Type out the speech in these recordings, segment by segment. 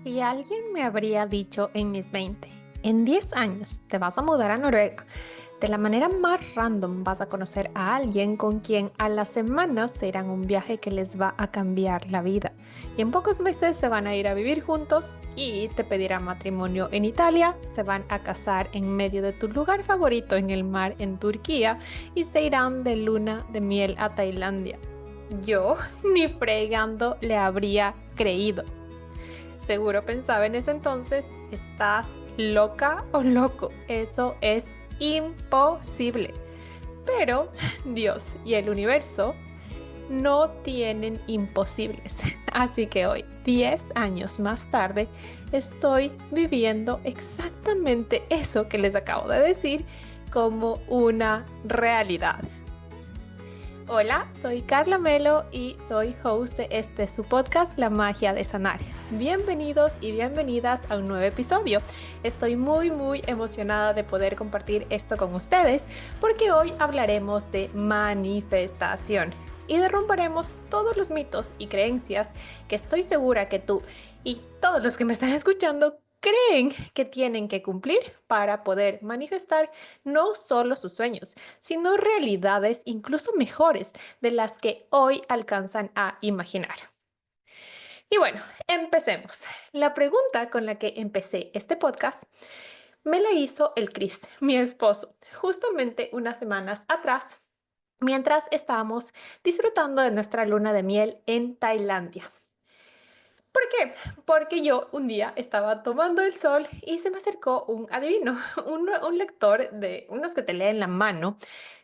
Si alguien me habría dicho en mis 20, en 10 años te vas a mudar a Noruega, de la manera más random vas a conocer a alguien con quien a la semana se irán un viaje que les va a cambiar la vida. Y en pocos meses se van a ir a vivir juntos y te pedirán matrimonio en Italia, se van a casar en medio de tu lugar favorito en el mar en Turquía y se irán de luna de miel a Tailandia. Yo ni fregando le habría creído. Seguro pensaba en ese entonces, ¿estás loca o loco? Eso es imposible. Pero Dios y el universo no tienen imposibles. Así que hoy, 10 años más tarde, estoy viviendo exactamente eso que les acabo de decir como una realidad. Hola, soy Carla Melo y soy host de su podcast, La Magia de Sanar. Bienvenidos y bienvenidas a un nuevo episodio. Estoy muy emocionada de poder compartir esto con ustedes porque hoy hablaremos de manifestación y derrumbaremos todos los mitos y creencias que estoy segura que tú y todos los que me están escuchando creen que tienen que cumplir para poder manifestar no solo sus sueños, sino realidades incluso mejores de las que hoy alcanzan a imaginar. Y bueno, empecemos. La pregunta con la que empecé este podcast me la hizo el Chris, mi esposo, justamente unas semanas atrás, mientras estábamos disfrutando de nuestra luna de miel en Tailandia. ¿Por qué? Porque yo un día estaba tomando el sol y se me acercó un adivino, un lector de unos que te leen la mano,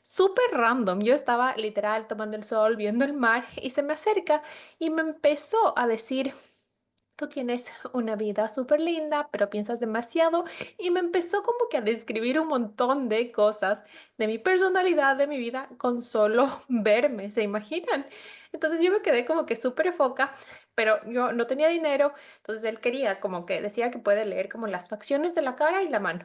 súper random. Yo estaba literal tomando el sol, viendo el mar y se me acerca y me empezó a decir, tú tienes una vida súper linda, pero piensas demasiado. Y me empezó como que a describir un montón de cosas de mi personalidad, de mi vida, con solo verme, ¿se imaginan? Entonces yo me quedé como que súper foca, pero yo no tenía dinero, entonces él quería como que decía que puede leer como las facciones de la cara y la mano.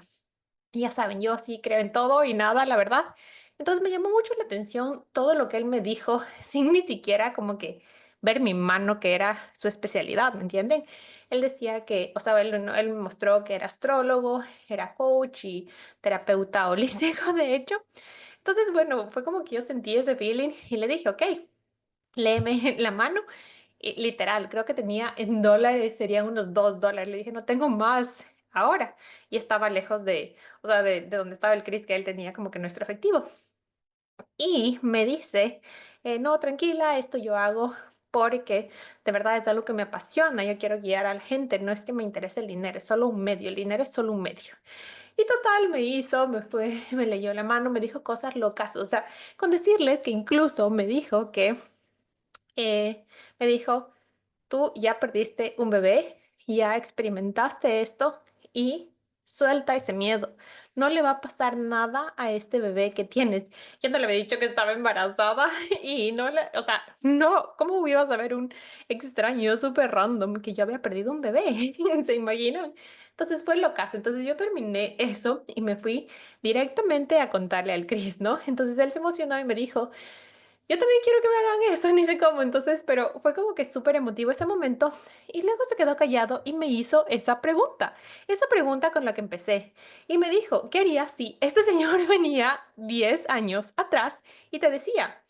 Y ya saben, yo sí creo en todo y nada, la verdad. Entonces me llamó mucho la atención todo lo que él me dijo, sin ni siquiera como que ver mi mano, que era su especialidad, ¿me entienden? Él decía que, o sea, él me mostró que era astrólogo, era coach y terapeuta holístico, de hecho. Entonces, bueno, fue como que yo sentí ese feeling y le dije, ok, léeme la mano. Y literal, creo que tenía en dólares, serían unos $2. Le dije, no tengo más ahora. Y estaba lejos de, o sea, de donde estaba el Chris, que él tenía como que nuestro efectivo. Y me dice, no, tranquila, esto yo hago porque de verdad es algo que me apasiona. Yo quiero guiar a la gente. No es que me interese el dinero, es solo un medio. El dinero es solo un medio. Y total, me hizo, me fue, me leyó la mano, me dijo cosas locas. O sea, con decirles que incluso me dijo que, me dijo, tú ya perdiste un bebé, ya experimentaste esto y suelta ese miedo. No le va a pasar nada a este bebé que tienes. Yo no le había dicho que estaba embarazada y no le, o sea, no, ¿cómo iba a saber un extraño súper random que yo había perdido un bebé? ¿Se imaginan? Entonces fue lo caso. Entonces yo terminé eso y me fui directamente a contarle al Chris, ¿no? Entonces él se emocionó y me dijo, yo también quiero que me hagan esto, ni sé cómo. Entonces, pero fue como que súper emotivo ese momento y luego se quedó callado y me hizo esa pregunta con la que empecé. Y me dijo, ¿qué harías si este señor venía 10 años atrás y te decía,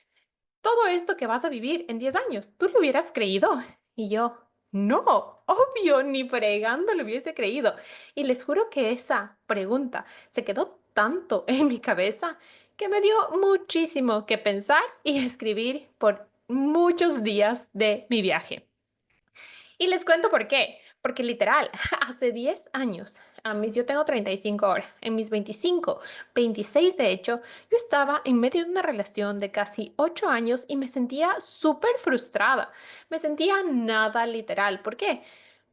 todo esto que vas a vivir en 10 años, ¿tú lo hubieras creído? Y yo, no, obvio, ni fregando lo hubiese creído. Y les juro que esa pregunta se quedó tanto en mi cabeza que me dio muchísimo que pensar y escribir por muchos días de mi viaje. Y les cuento por qué. Porque literal, hace 10 años, yo tengo 35 ahora, en mis 25, 26 de hecho, yo estaba en medio de una relación de casi 8 años y me sentía súper frustrada. Me sentía nada literal. ¿Por qué?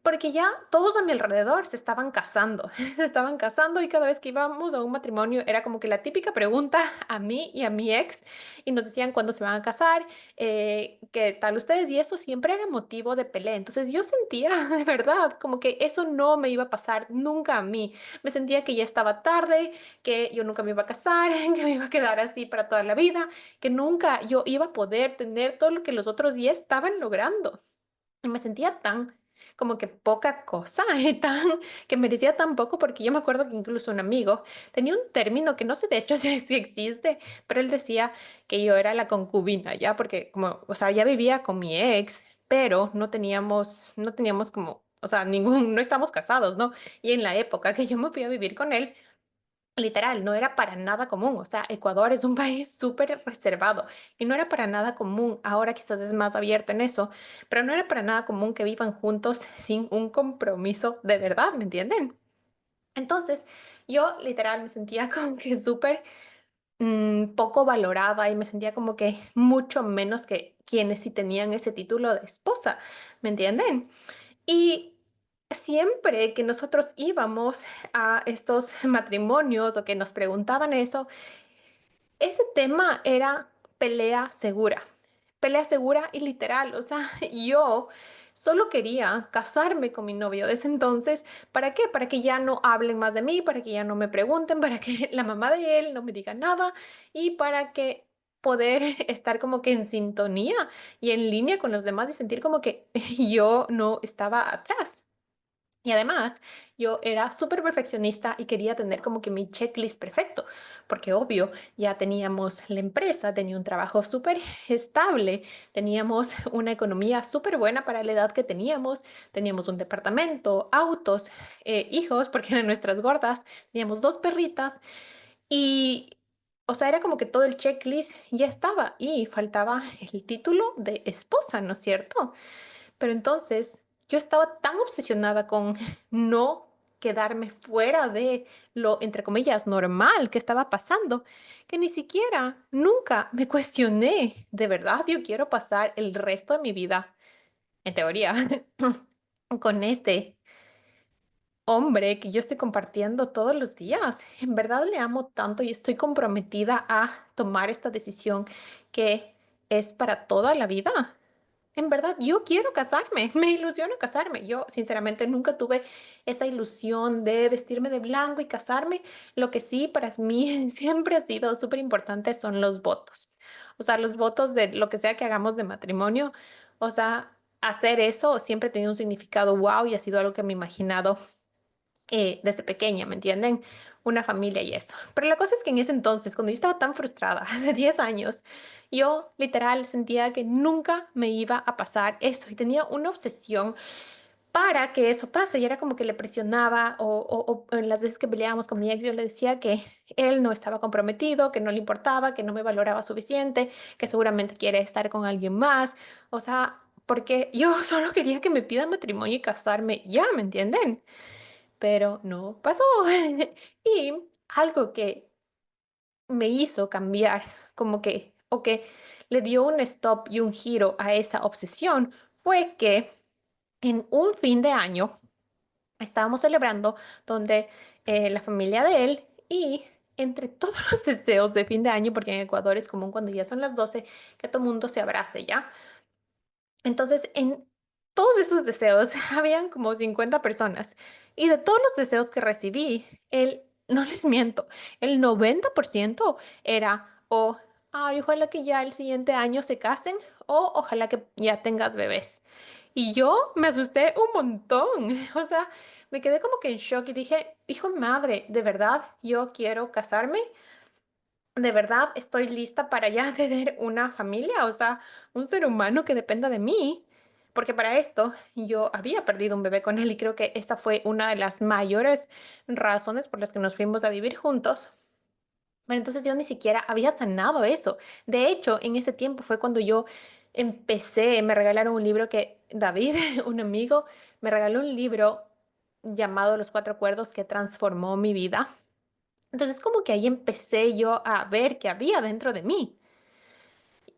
Porque ya todos a mi alrededor se estaban casando, se estaban casando y cada vez que íbamos a un matrimonio era como que la típica pregunta a mí y a mi ex y nos decían cuándo se van a casar, qué tal ustedes y eso siempre era motivo de pelea. Entonces yo sentía de verdad como que eso no me iba a pasar nunca a mí. Me sentía que ya estaba tarde, que yo nunca me iba a casar, que me iba a quedar así para toda la vida, que nunca yo iba a poder tener todo lo que los otros 10 estaban logrando. Y me sentía tan como que poca cosa, que merecía tan poco, porque yo me acuerdo que incluso un amigo tenía un término que no sé de hecho si existe, pero él decía que yo era la concubina, ¿ya? Porque como, o sea, ya vivía con mi ex, pero no teníamos como, o sea, no estamos casados, ¿no? Y en la época que yo me fui a vivir con él, literal, no era para nada común. O sea, Ecuador es un país súper reservado y no era para nada común. Ahora quizás es más abierto en eso, pero no era para nada común que vivan juntos sin un compromiso de verdad, ¿me entienden? Entonces, yo literal me sentía como que súper poco valorada y me sentía como que mucho menos que quienes sí tenían ese título de esposa, ¿me entienden? Y siempre que nosotros íbamos a estos matrimonios o que nos preguntaban eso, ese tema era pelea segura y literal. O sea, yo solo quería casarme con mi novio de ese entonces. ¿Para qué? Para que ya no hablen más de mí, para que ya no me pregunten, para que la mamá de él no me diga nada y para que poder estar como que en sintonía y en línea con los demás y sentir como que yo no estaba atrás. Y además, yo era súper perfeccionista y quería tener como que mi checklist perfecto, porque obvio, ya teníamos la empresa, tenía un trabajo súper estable, teníamos una economía súper buena para la edad que teníamos un departamento, autos, hijos, porque eran nuestras gordas, teníamos dos perritas y, o sea, era como que todo el checklist ya estaba y faltaba el título de esposa, ¿no es cierto? Pero entonces yo estaba tan obsesionada con no quedarme fuera de lo, entre comillas, normal que estaba pasando, que ni siquiera, nunca me cuestioné, ¿de verdad yo quiero pasar el resto de mi vida, en teoría, con este hombre que yo estoy compartiendo todos los días? En verdad le amo tanto y estoy comprometida a tomar esta decisión que es para toda la vida. En verdad, yo quiero casarme, me ilusiona casarme. Yo, sinceramente, nunca tuve esa ilusión de vestirme de blanco y casarme. Lo que sí para mí siempre ha sido súper importante son los votos. O sea, los votos de lo que sea que hagamos de matrimonio. O sea, hacer eso siempre ha tenido un significado wow y ha sido algo que me he imaginado desde pequeña, ¿me entienden? Una familia y eso. Pero la cosa es que en ese entonces, cuando yo estaba tan frustrada, hace 10 años, yo literal sentía que nunca me iba a pasar eso y tenía una obsesión para que eso pase y era como que le presionaba o en las veces que peleábamos con mi ex yo le decía que él no estaba comprometido, que no le importaba, que no me valoraba suficiente, que seguramente quiere estar con alguien más, o sea, porque yo solo quería que me pida matrimonio y casarme ya, ¿me entienden? Pero no pasó. Y algo que me hizo cambiar, como que, o que le dio un stop y un giro a esa obsesión, fue que en un fin de año estábamos celebrando donde la familia de él y entre todos los deseos de fin de año, porque en Ecuador es común cuando ya son las 12 que todo el mundo se abrace ya. Entonces, en todos esos deseos habían como 50 personas y de todos los deseos que recibí, no les miento, el 90% era o, ay, ojalá que ya el siguiente año se casen o ojalá que ya tengas bebés. Y yo me asusté un montón, o sea, me quedé como que en shock y dije, hijo de madre, ¿de verdad yo quiero casarme? ¿De verdad estoy lista para ya tener una familia? O sea, un ser humano que dependa de mí. Porque para esto yo había perdido un bebé con él y creo que esa fue una de las mayores razones por las que nos fuimos a vivir juntos. Pero entonces yo ni siquiera había sanado eso. De hecho, en ese tiempo fue cuando yo me regalaron un libro que David, un amigo, me regaló un libro llamado Los Cuatro Acuerdos que transformó mi vida. Entonces como que ahí empecé yo a ver qué había dentro de mí.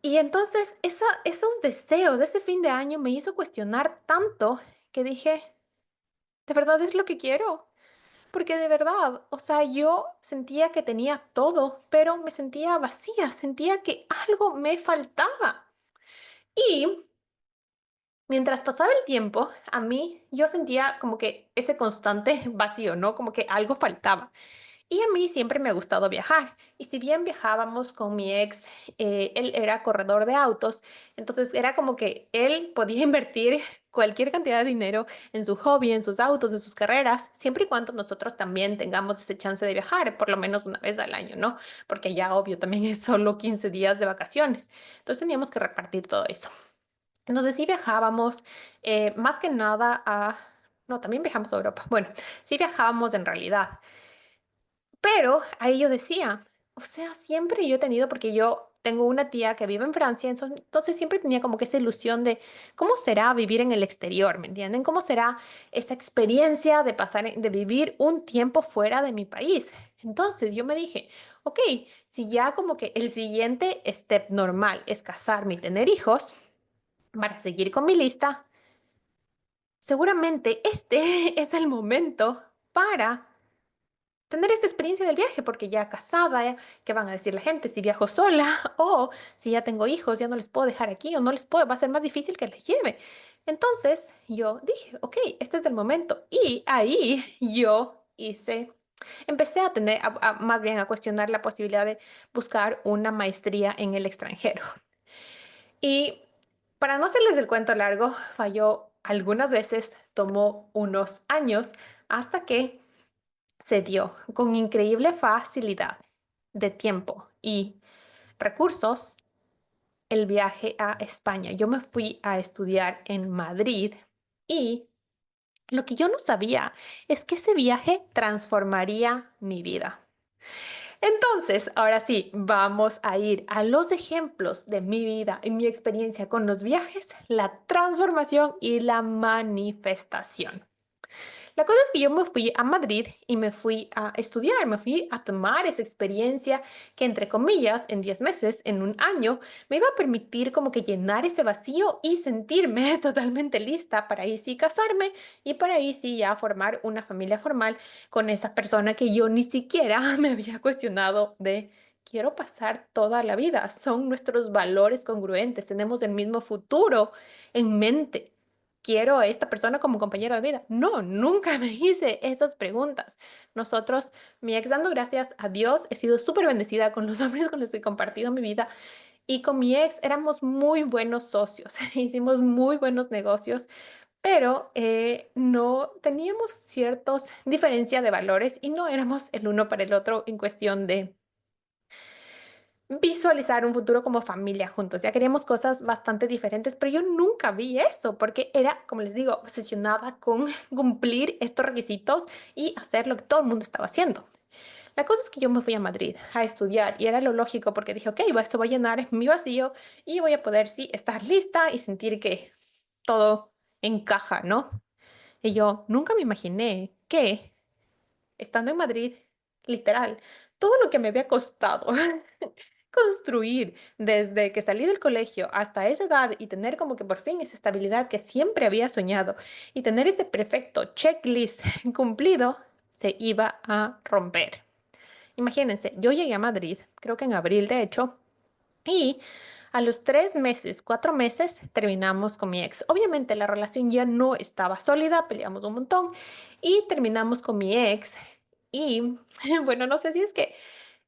Y entonces esos deseos de ese fin de año me hizo cuestionar tanto que dije, ¿de verdad es lo que quiero? Porque de verdad, o sea, yo sentía que tenía todo, pero me sentía vacía, sentía que algo me faltaba. Y mientras pasaba el tiempo, yo sentía como que ese constante vacío, ¿no? Como que algo faltaba. Y a mí siempre me ha gustado viajar. Y si bien viajábamos con mi ex, él era corredor de autos, entonces era como que él podía invertir cualquier cantidad de dinero en su hobby, en sus autos, en sus carreras, siempre y cuando nosotros también tengamos ese chance de viajar, por lo menos una vez al año, ¿no? Porque ya obvio también es solo 15 días de vacaciones. Entonces teníamos que repartir todo eso. Entonces sí viajábamos, más que nada a... No, también viajamos a Europa. Bueno, sí viajábamos en realidad. Pero ahí yo decía, o sea, siempre yo he tenido, porque yo tengo una tía que vive en Francia, entonces siempre tenía como que esa ilusión de cómo será vivir en el exterior, ¿me entienden? ¿Cómo será esa experiencia de pasar, de vivir un tiempo fuera de mi país? Entonces yo me dije, ok, si ya como que el siguiente step normal es casarme y tener hijos, para seguir con mi lista, seguramente este es el momento para tener esta experiencia del viaje, porque ya casada, ¿qué van a decir la gente si viajo sola? O si ya tengo hijos, ya no les puedo dejar aquí o no les puedo, va a ser más difícil que les lleve. Entonces yo dije, ok, este es el momento. Y ahí yo empecé a tener, más bien a cuestionar la posibilidad de buscar una maestría en el extranjero. Y para no hacerles el cuento largo, falló algunas veces, tomó unos años hasta que se dio con increíble facilidad de tiempo y recursos el viaje a España. Yo me fui a estudiar en Madrid y lo que yo no sabía es que ese viaje transformaría mi vida. Entonces, ahora sí, vamos a ir a los ejemplos de mi vida y mi experiencia con los viajes, la transformación y la manifestación. La cosa es que yo me fui a Madrid y me fui a estudiar, me fui a tomar esa experiencia que, entre comillas, en 10 meses, en un año, me iba a permitir como que llenar ese vacío y sentirme totalmente lista para ahí sí casarme y para ahí sí ya formar una familia formal con esa persona que yo ni siquiera me había cuestionado de... Quiero pasar toda la vida. Son nuestros valores congruentes. Tenemos el mismo futuro en mente. ¿Quiero a esta persona como compañero de vida? No, nunca me hice esas preguntas. Nosotros, mi ex, dando gracias a Dios, he sido súper bendecida con los hombres con los que he compartido mi vida y con mi ex éramos muy buenos socios, hicimos muy buenos negocios, pero no teníamos ciertos diferencia de valores y no éramos el uno para el otro en cuestión de visualizar un futuro como familia juntos. Ya queríamos cosas bastante diferentes, pero yo nunca vi eso porque era, como les digo, obsesionada con cumplir estos requisitos y hacer lo que todo el mundo estaba haciendo. La cosa es que yo me fui a Madrid a estudiar y era lo lógico porque dije, ok, esto va a llenar mi vacío y voy a poder, sí, estar lista y sentir que todo encaja, ¿no? Y yo nunca me imaginé que, estando en Madrid, literal, todo lo que me había costado construir desde que salí del colegio hasta esa edad y tener como que por fin esa estabilidad que siempre había soñado y tener ese perfecto checklist cumplido, se iba a romper. Imagínense, yo llegué a Madrid, creo que en abril de hecho, y a los 3 meses, 4 meses, terminamos con mi ex. Obviamente la relación ya no estaba sólida, peleamos un montón y terminamos con mi ex. Y bueno, no sé si es que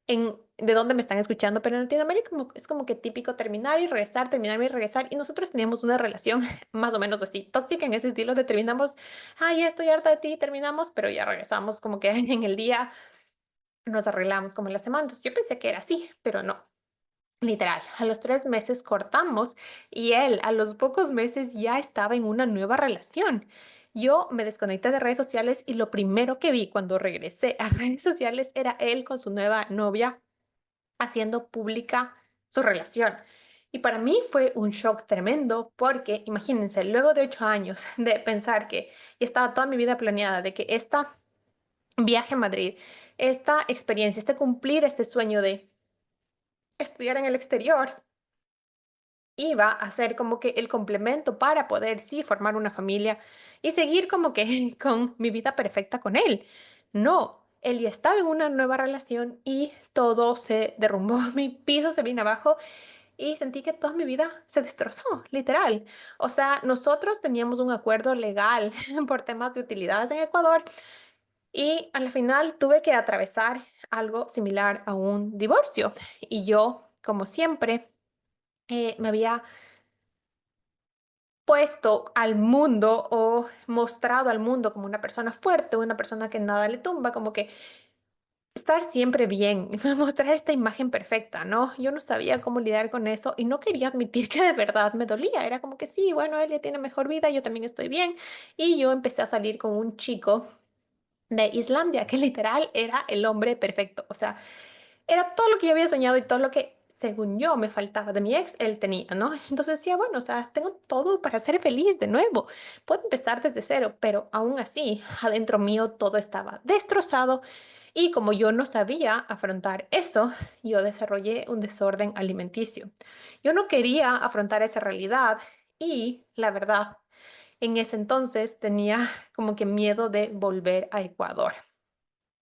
de dónde me están escuchando, pero en Latinoamérica es como que típico terminar y regresar, terminar y regresar. Y nosotros teníamos una relación más o menos así, tóxica en ese estilo de terminamos, ay, ya estoy harta de ti, terminamos, pero ya regresamos como que en el día nos arreglamos como en la semana. Entonces, yo pensé que era así, pero no. Literal, a los 3 meses cortamos y él a los pocos meses ya estaba en una nueva relación. Yo me desconecté de redes sociales y lo primero que vi cuando regresé a redes sociales era él con su nueva novia haciendo pública su relación. Y para mí fue un shock tremendo porque imagínense, luego de 8 años de pensar que ya estaba toda mi vida planeada, de que esta viaje a Madrid, esta experiencia, este cumplir este sueño de estudiar en el exterior, iba a ser como que el complemento para poder, sí, formar una familia y seguir como que con mi vida perfecta con él. No, él ya estaba en una nueva relación y todo se derrumbó, mi piso se vino abajo y sentí que toda mi vida se destrozó, literal. O sea, nosotros teníamos un acuerdo legal por temas de utilidades en Ecuador y al final tuve que atravesar. algo similar a un divorcio. Y yo, como siempre, me había puesto al mundo o mostrado al mundo como una persona fuerte, una persona que nada le tumba, como que estar siempre bien, mostrar esta imagen perfecta, ¿no? Yo no sabía cómo lidiar con eso y no quería admitir que de verdad me dolía. Era como que sí, bueno, él ya tiene mejor vida, yo también estoy bien. Y yo empecé a salir con un chico de Islandia, que literal era el hombre perfecto. O sea, era todo lo que yo había soñado y todo lo que, según yo, me faltaba de mi ex, él tenía, ¿no? Entonces decía, bueno, o sea, tengo todo para ser feliz de nuevo. Puedo empezar desde cero, pero aún así, adentro mío todo estaba destrozado y como yo no sabía afrontar eso, yo desarrollé un desorden alimenticio. Yo no quería afrontar esa realidad y, la verdad, en ese entonces tenía como que miedo de volver a Ecuador.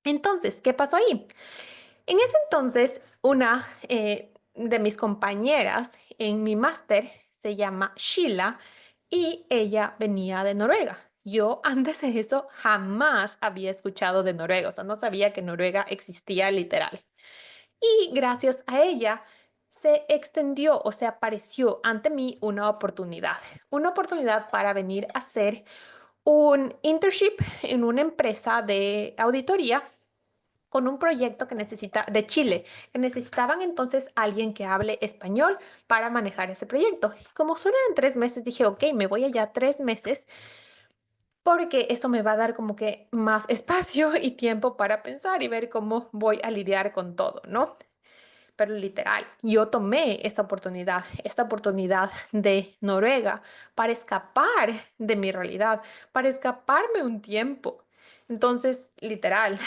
Entonces, ¿qué pasó ahí? En ese entonces, una de mis compañeras en mi máster se llama Sheila y ella venía de Noruega. Yo antes de eso jamás había escuchado de Noruega, o sea, no sabía que Noruega existía literal. Y gracias a ella se extendió o se apareció ante mí una oportunidad para venir a hacer un internship en una empresa de auditoría con un proyecto que necesita de Chile, que necesitaban entonces alguien que hable español para manejar ese proyecto. Como solo eran 3 meses, dije, ok, me voy allá 3 meses porque eso me va a dar como que más espacio y tiempo para pensar y ver cómo voy a lidiar con todo, ¿no? Pero literal, yo tomé esta oportunidad de Noruega para escapar de mi realidad, para escaparme un tiempo. Entonces, literal,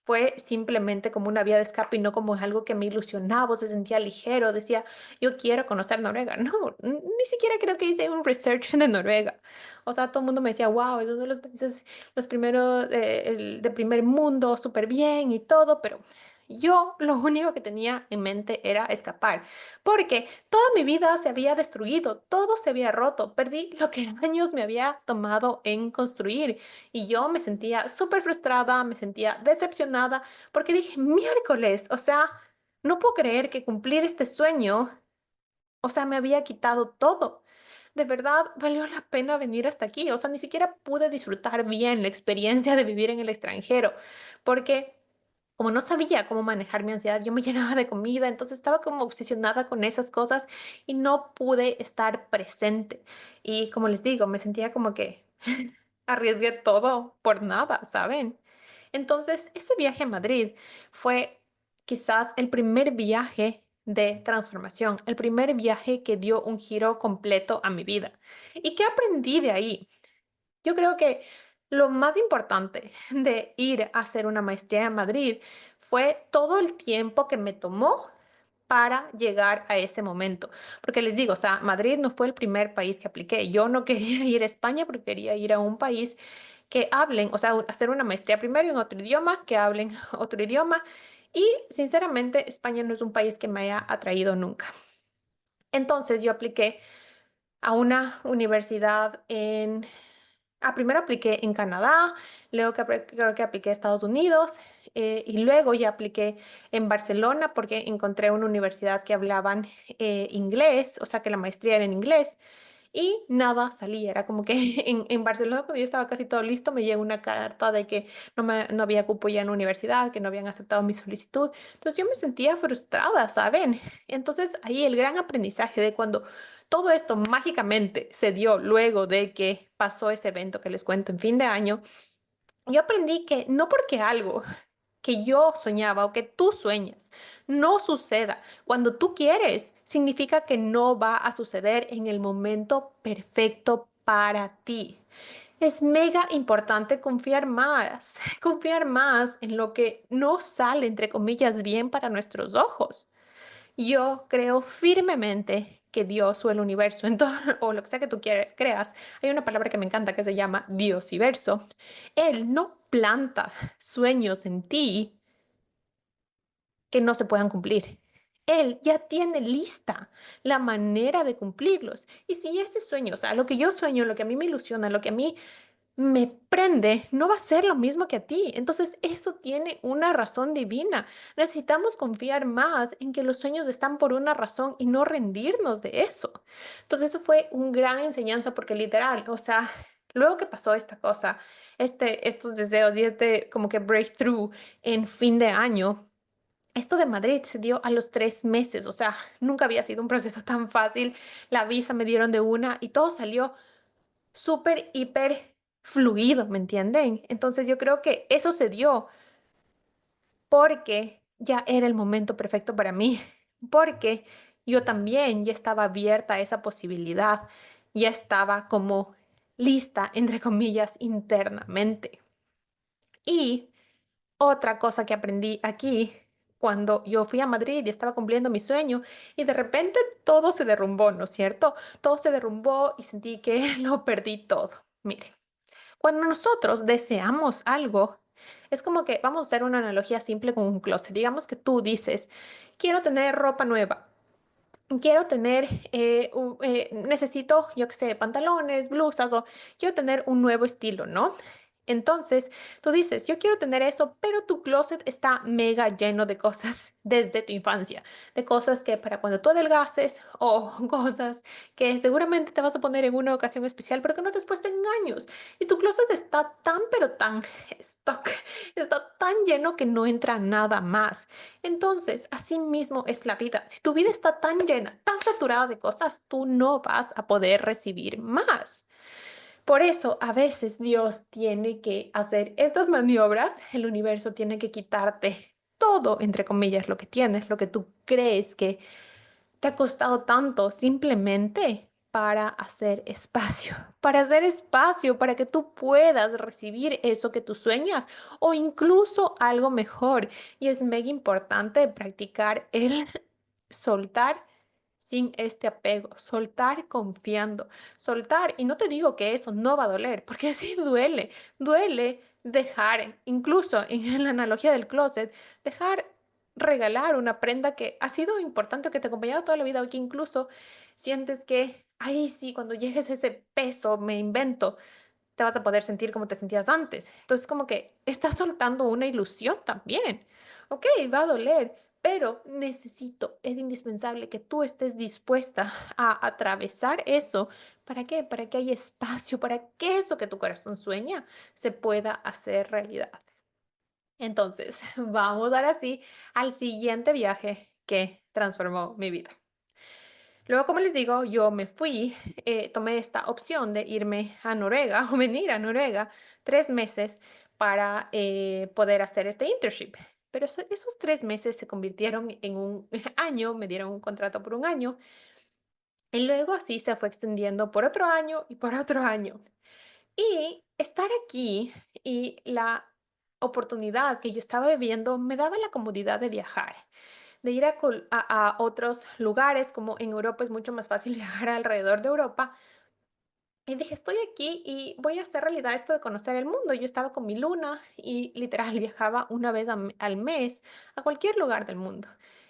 fue simplemente como una vía de escape y no como algo que me ilusionaba, o se sentía ligero, decía, yo quiero conocer Noruega. No, ni siquiera creo que hice un research de Noruega. O sea, todo el mundo me decía, wow, es uno de los países, los primeros, de primer mundo, súper bien y todo, pero yo lo único que tenía en mente era escapar, porque toda mi vida se había destruido, todo se había roto, perdí lo que años me había tomado en construir. Y yo me sentía súper frustrada, me sentía decepcionada, porque dije, miércoles, o sea, no puedo creer que cumplir este sueño, o sea, me había quitado todo. De verdad, valió la pena venir hasta aquí. O sea, ni siquiera pude disfrutar bien la experiencia de vivir en el extranjero, porque como no sabía cómo manejar mi ansiedad, yo me llenaba de comida, entonces estaba como obsesionada con esas cosas y no pude estar presente. Y como les digo, me sentía como que arriesgué todo por nada, ¿saben? Entonces, ese viaje a Madrid fue quizás el primer viaje de transformación, el primer viaje que dio un giro completo a mi vida. ¿Y qué aprendí de ahí? Yo creo que lo más importante de ir a hacer una maestría en Madrid fue todo el tiempo que me tomó para llegar a ese momento. Porque les digo, o sea, Madrid no fue el primer país que apliqué. Yo no quería ir a España porque quería ir a un país que hablen, o sea, hacer una maestría primero en otro idioma, que hablen otro idioma. Y sinceramente, España no es un país que me haya atraído nunca. Entonces yo apliqué a una universidad primero apliqué en Canadá, luego creo que apliqué a Estados Unidos y luego ya apliqué en Barcelona porque encontré una universidad que hablaban inglés, o sea que la maestría era en inglés y nada salía. Era como que en Barcelona cuando yo estaba casi todo listo me llegó una carta de que no había cupo ya en la universidad, que no habían aceptado mi solicitud. Entonces yo me sentía frustrada, ¿saben? Entonces ahí el gran aprendizaje de cuando todo esto mágicamente se dio luego de que pasó ese evento que les cuento en fin de año, yo aprendí que no porque algo que yo soñaba o que tú sueñas no suceda cuando tú quieres, significa que no va a suceder en el momento perfecto para ti. Es mega importante confiar más en lo que no sale, entre comillas, bien para nuestros ojos. Yo creo firmemente que Dios o el universo, en todo, o lo que sea que tú creas, hay una palabra que me encanta que se llama Diosiverso. Él no planta sueños en ti que no se puedan cumplir. Él ya tiene lista la manera de cumplirlos. Y si ese sueño, o sea, lo que yo sueño, lo que a mí me ilusiona, lo que a mí me prende, no va a ser lo mismo que a ti. Entonces, eso tiene una razón divina. Necesitamos confiar más en que los sueños están por una razón y no rendirnos de eso. Entonces, eso fue una gran enseñanza porque literal, o sea, luego que pasó esta cosa, estos deseos y este como que breakthrough en fin de año. Esto de Madrid se dio a los 3 meses, o sea, nunca había sido un proceso tan fácil. La visa me dieron de una y todo salió súper, hiper fluido, ¿me entienden? Entonces yo creo que eso se dio porque ya era el momento perfecto para mí, porque yo también ya estaba abierta a esa posibilidad, ya estaba como lista, entre comillas, internamente. Y otra cosa que aprendí aquí, cuando yo fui a Madrid y estaba cumpliendo mi sueño y de repente todo se derrumbó, ¿no es cierto? Todo se derrumbó y sentí que lo perdí todo. Miren. Cuando nosotros deseamos algo, es como que vamos a hacer una analogía simple con un closet. Digamos que tú dices, quiero tener ropa nueva. Quiero tener, necesito, yo qué sé, pantalones, blusas o quiero tener un nuevo estilo, ¿no? Entonces, tú dices, yo quiero tener eso, pero tu closet está mega lleno de cosas desde tu infancia, de cosas que para cuando tú adelgaces o cosas que seguramente te vas a poner en una ocasión especial, pero que no te has puesto en años. Y tu closet está tan, pero tan stock, está tan lleno que no entra nada más. Entonces, así mismo es la vida. Si tu vida está tan llena, tan saturada de cosas, tú no vas a poder recibir más. Por eso, a veces Dios tiene que hacer estas maniobras, el universo tiene que quitarte todo, entre comillas, lo que tienes, lo que tú crees que te ha costado tanto simplemente para hacer espacio para que tú puedas recibir eso que tú sueñas o incluso algo mejor. Y es mega importante practicar el soltar sin este apego, soltar confiando, soltar. Y no te digo que eso no va a doler, porque sí duele, duele dejar, incluso en la analogía del closet, dejar regalar una prenda que ha sido importante, que te ha acompañado toda la vida, o que incluso sientes que, ay, sí, cuando llegues a ese peso, me invento, te vas a poder sentir como te sentías antes. Entonces, como que estás soltando una ilusión también. Ok, va a doler, pero necesito, es indispensable que tú estés dispuesta a atravesar eso. ¿Para qué? Para que haya espacio, para que eso que tu corazón sueña se pueda hacer realidad. Entonces, vamos ahora sí al siguiente viaje que transformó mi vida. Luego, como les digo, yo me fui, tomé esta opción de irme a Noruega o venir a Noruega 3 meses para poder hacer este internship. Pero esos 3 meses se convirtieron en un año, me dieron un contrato por un año y luego así se fue extendiendo por otro año y por otro año. Y estar aquí y la oportunidad que yo estaba viviendo me daba la comodidad de viajar, de ir a otros lugares, como en Europa es mucho más fácil viajar alrededor de Europa. Y dije, estoy aquí y voy a hacer realidad esto de conocer el mundo. Yo estaba con mi luna y literal viajaba una vez al mes a cualquier lugar del mundo.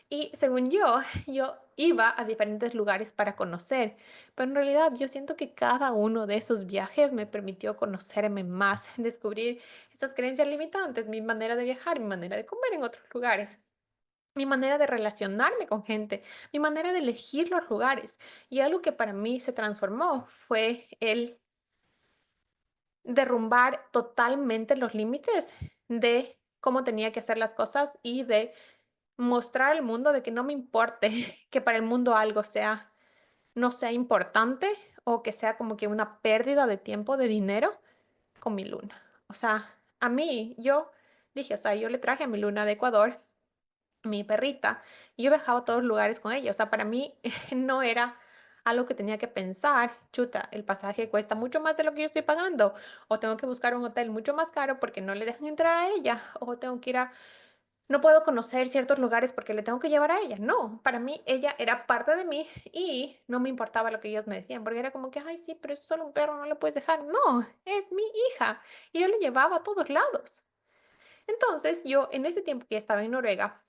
Y según yo, yo iba a diferentes lugares para conocer, pero en realidad yo siento que cada uno de esos viajes me permitió conocerme más, descubrir estas creencias limitantes, mi manera de viajar, mi manera de comer en otros lugares, mi manera de relacionarme con gente, mi manera de elegir los lugares. Y algo que para mí se transformó fue el derrumbar totalmente los límites de cómo tenía que hacer las cosas y de mostrar al mundo de que no me importe que para el mundo algo sea no sea importante o que sea como que una pérdida de tiempo, de dinero con mi luna. O sea, a mí, yo dije, o sea, yo le traje a mi luna de Ecuador mi perrita, y yo viajaba a todos lugares con ella. O sea, para mí no era algo que tenía que pensar, chuta, el pasaje cuesta mucho más de lo que yo estoy pagando, o tengo que buscar un hotel mucho más caro porque no le dejan entrar a ella, o tengo que ir a, no puedo conocer ciertos lugares porque le tengo que llevar a ella. No, para mí ella era parte de mí y no me importaba lo que ellos me decían, porque era como que, ay, sí, pero es solo un perro, no le puedes dejar. No, es mi hija. Y yo le llevaba a todos lados. Entonces, yo en ese tiempo que estaba en Noruega,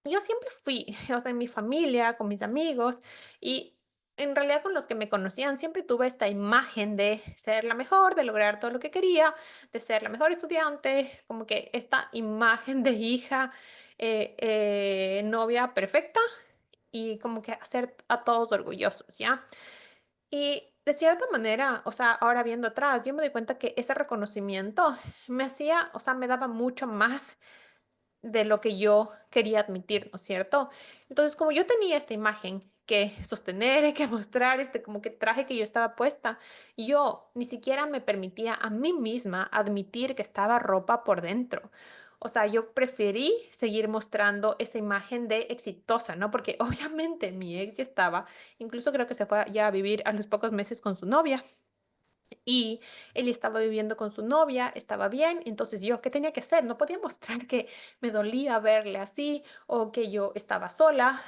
yo siempre fui, o sea, en mi familia, con mis amigos, y en realidad con los que me conocían siempre tuve esta imagen de ser la mejor, de lograr todo lo que quería, de ser la mejor estudiante, como que esta imagen de hija, novia perfecta y como que hacer a todos orgullosos, ¿ya? Y de cierta manera, o sea, ahora viendo atrás, yo me doy cuenta que ese reconocimiento me hacía, o sea, me daba mucho más de lo que yo quería admitir, ¿no es cierto? Entonces, como yo tenía esta imagen que sostener, que mostrar, este como que traje que yo estaba puesta, yo ni siquiera me permitía a mí misma admitir que estaba ropa por dentro. O sea, yo preferí seguir mostrando esa imagen de exitosa, ¿no? Porque obviamente mi ex ya estaba, incluso creo que se fue ya a vivir a los pocos meses con su novia. Y él estaba viviendo con su novia, estaba bien, entonces yo, ¿qué tenía que hacer? No podía mostrar que me dolía verle así, o que yo estaba sola,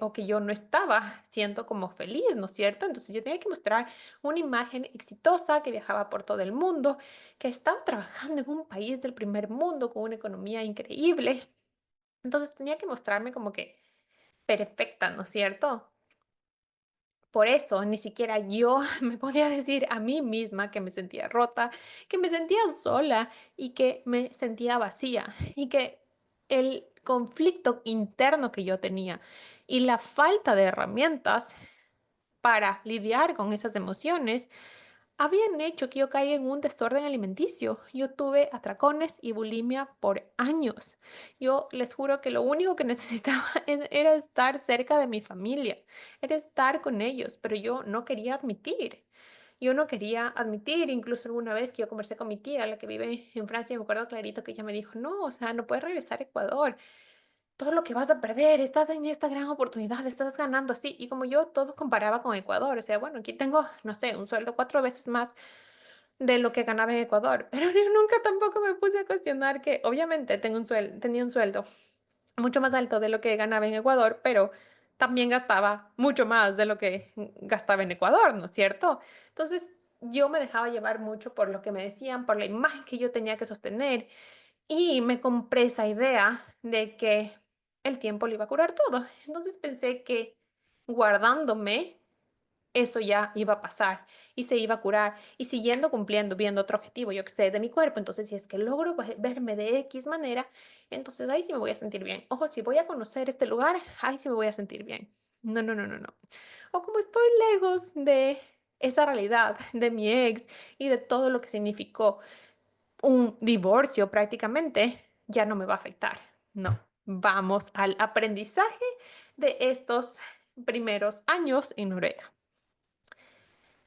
o que yo no estaba siendo como feliz, ¿no es cierto? Entonces yo tenía que mostrar una imagen exitosa, que viajaba por todo el mundo, que estaba trabajando en un país del primer mundo con una economía increíble. Entonces tenía que mostrarme como que perfecta, ¿no es cierto? Por eso, ni siquiera yo me podía decir a mí misma que me sentía rota, que me sentía sola y que me sentía vacía y que el conflicto interno que yo tenía y la falta de herramientas para lidiar con esas emociones habían hecho que yo caiga en un desorden alimenticio. Yo tuve atracones y bulimia por años. Yo les juro que lo único que necesitaba era estar cerca de mi familia, era estar con ellos, pero yo no quería admitir. Yo no quería admitir, incluso alguna vez que yo conversé con mi tía, la que vive en Francia, me acuerdo clarito que ella me dijo, no, o sea, no puedes regresar a Ecuador, todo lo que vas a perder, estás en esta gran oportunidad, estás ganando así. Y como yo todo comparaba con Ecuador, o sea, bueno, aquí tengo, no sé, un sueldo 4 veces más de lo que ganaba en Ecuador, pero yo nunca tampoco me puse a cuestionar que obviamente tenía un sueldo mucho más alto de lo que ganaba en Ecuador, pero también gastaba mucho más de lo que gastaba en Ecuador, ¿no es cierto? Entonces yo me dejaba llevar mucho por lo que me decían, por la imagen que yo tenía que sostener y me compré esa idea de que el tiempo lo iba a curar todo. Entonces pensé que guardándome eso ya iba a pasar y se iba a curar y siguiendo cumpliendo, viendo otro objetivo, yo que sé, de mi cuerpo. Entonces, si es que logro verme de X manera, entonces ahí sí me voy a sentir bien. Ojo, si voy a conocer este lugar, ahí sí me voy a sentir bien. No, no, no, no, no. O como estoy lejos de esa realidad, de mi ex y de todo lo que significó un divorcio prácticamente, ya no me va a afectar. No, vamos al aprendizaje de estos primeros años en Noruega.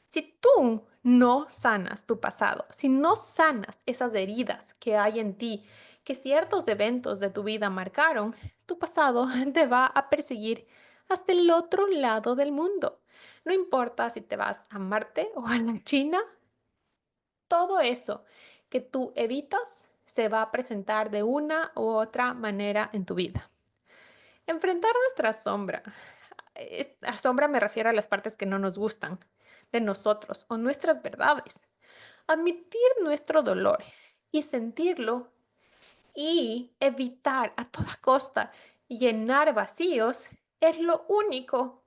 Si tú no sanas tu pasado, si no sanas esas heridas que hay en ti, que ciertos eventos de tu vida marcaron, tu pasado te va a perseguir hasta el otro lado del mundo. No importa si te vas a Marte o a la China, todo eso que tú evitas se va a presentar de una u otra manera en tu vida. Enfrentar nuestra sombra. A sombra me refiero a las partes que no nos gustan de nosotros o nuestras verdades. Admitir nuestro dolor y sentirlo y evitar a toda costa llenar vacíos es lo único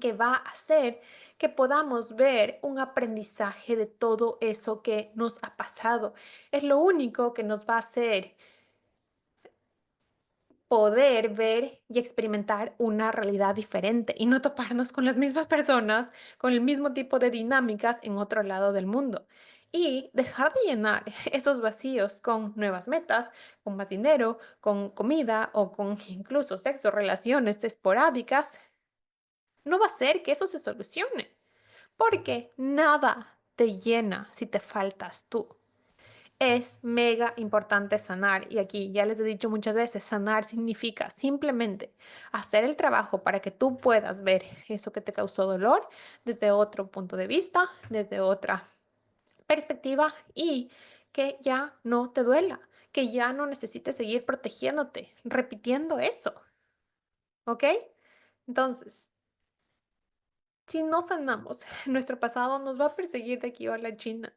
que va a hacer que podamos ver un aprendizaje de todo eso que nos ha pasado. Es lo único que nos va a hacer poder ver y experimentar una realidad diferente y no toparnos con las mismas personas, con el mismo tipo de dinámicas en otro lado del mundo. Y dejar de llenar esos vacíos con nuevas metas, con más dinero, con comida o con incluso sexo, relaciones esporádicas, no va a hacer que eso se solucione, porque nada te llena si te faltas tú. Es mega importante sanar y aquí ya les he dicho muchas veces, sanar significa simplemente hacer el trabajo para que tú puedas ver eso que te causó dolor desde otro punto de vista, desde otra perspectiva y que ya no te duela, que ya no necesites seguir protegiéndote, repitiendo eso, ¿ok? Entonces, si no sanamos, nuestro pasado nos va a perseguir de aquí a la China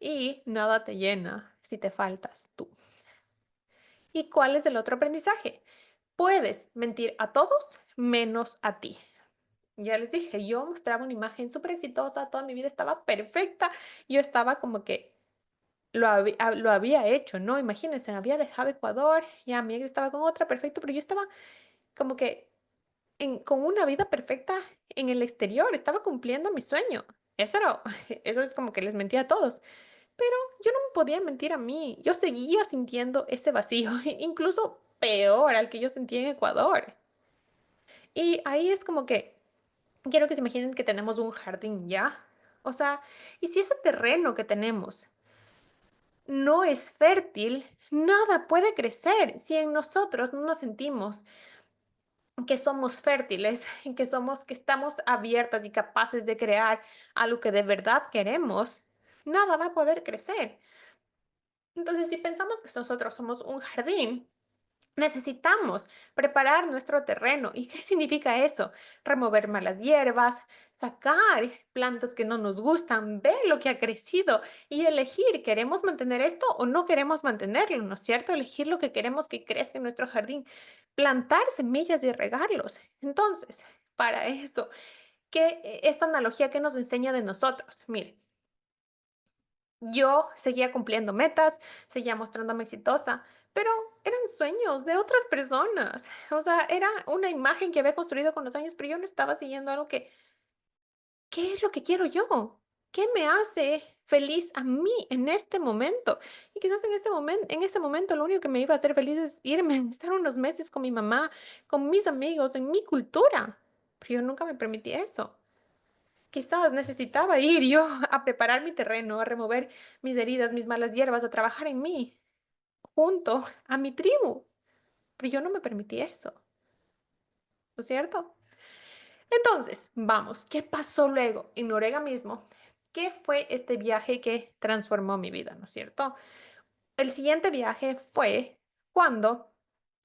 y nada te llena si te faltas tú. ¿Y cuál es el otro aprendizaje? Puedes mentir a todos menos a ti. Ya les dije, yo mostraba una imagen súper exitosa, toda mi vida estaba perfecta, yo estaba como que lo había hecho, ¿no? Imagínense, había dejado Ecuador, ya mi ex estaba con otra, perfecto, pero yo estaba como que con una vida perfecta en el exterior, estaba cumpliendo mi sueño. Eso era, eso es como que les mentía a todos, pero yo no me podía mentir a mí, yo seguía sintiendo ese vacío, incluso peor al que yo sentía en Ecuador. Y ahí es como que quiero que se imaginen que tenemos un jardín, ¿ya? O sea, y si ese terreno que tenemos no es fértil, nada puede crecer si en nosotros no nos sentimos que somos fértiles, que estamos abiertas y capaces de crear algo que de verdad queremos, nada va a poder crecer. Entonces, si pensamos que nosotros somos un jardín, necesitamos preparar nuestro terreno. ¿Y qué significa eso? Remover malas hierbas, sacar plantas que no nos gustan, ver lo que ha crecido y elegir, ¿queremos mantener esto o no queremos mantenerlo? ¿No es cierto? Elegir lo que queremos que crezca en nuestro jardín, plantar semillas y regarlos. Entonces, para eso, esta analogía que nos enseña de nosotros? Miren, yo seguía cumpliendo metas, seguía mostrándome exitosa, pero eran sueños de otras personas. O sea, era una imagen que había construido con los años, pero yo no estaba siguiendo algo que, ¿qué es lo que quiero yo? ¿Qué me hace feliz a mí en este momento? Y quizás en ese momento lo único que me iba a hacer feliz es irme, estar unos meses con mi mamá, con mis amigos, en mi cultura. Pero yo nunca me permití eso. Quizás necesitaba ir yo a preparar mi terreno, a remover mis heridas, mis malas hierbas, a trabajar en mí, junto a mi tribu. Pero yo no me permití eso, ¿no es cierto? Entonces, vamos, ¿qué pasó luego en Noruega mismo? ¿Qué fue este viaje que transformó mi vida, ¿no es cierto? El siguiente viaje fue cuando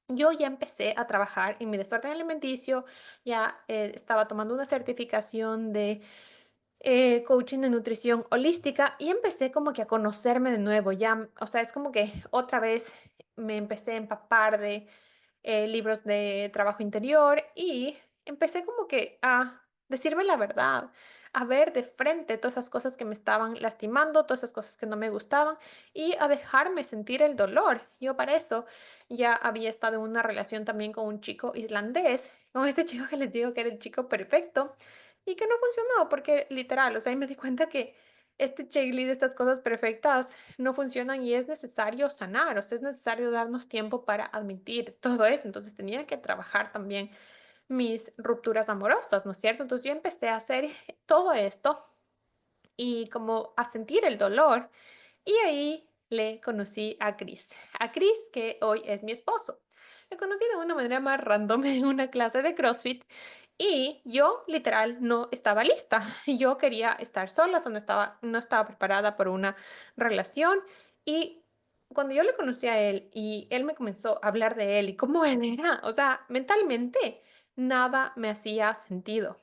yo ya empecé a trabajar en mi desorden alimenticio, ya estaba tomando una certificación de coaching de nutrición holística y empecé como que a conocerme de nuevo, ya, o sea, es como que otra vez me empecé a empapar de libros de trabajo interior y empecé como que a decirme la verdad, a ver de frente todas esas cosas que me estaban lastimando, todas esas cosas que no me gustaban y a dejarme sentir el dolor. Yo para eso ya había estado en una relación también con un chico islandés, con este chico que les digo que era el chico perfecto y que no funcionó porque literal, o sea, ahí me di cuenta que este checklist, estas cosas perfectas no funcionan y es necesario sanar, o sea, es necesario darnos tiempo para admitir todo eso. Entonces tenía que trabajar también mis rupturas amorosas, ¿no es cierto? Entonces yo empecé a hacer todo esto y como a sentir el dolor y ahí le conocí a Chris, que hoy es mi esposo. Le conocí de una manera más random en una clase de CrossFit y yo literal no estaba lista. Yo quería estar sola, o no estaba preparada por una relación y cuando yo le conocí a él y él me comenzó a hablar de él y cómo él era, o sea, mentalmente nada me hacía sentido.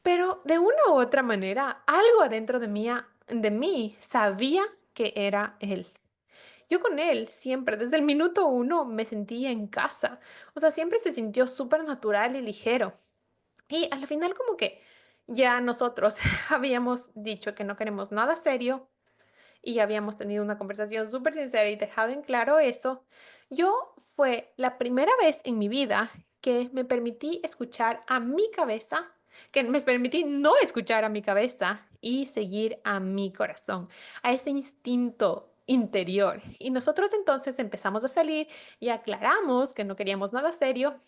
Pero de una u otra manera, algo adentro de mí sabía que era él. Yo con él siempre, desde el minuto uno, me sentía en casa. O sea, siempre se sintió súper natural y ligero. Y al final como que ya nosotros habíamos dicho que no queremos nada serio, y habíamos tenido una conversación súper sincera y dejado en claro eso, yo fue la primera vez en mi vida que me permití escuchar a mi cabeza, que me permití no escuchar a mi cabeza y seguir a mi corazón, a ese instinto interior. Y nosotros entonces empezamos a salir y aclaramos que no queríamos nada serio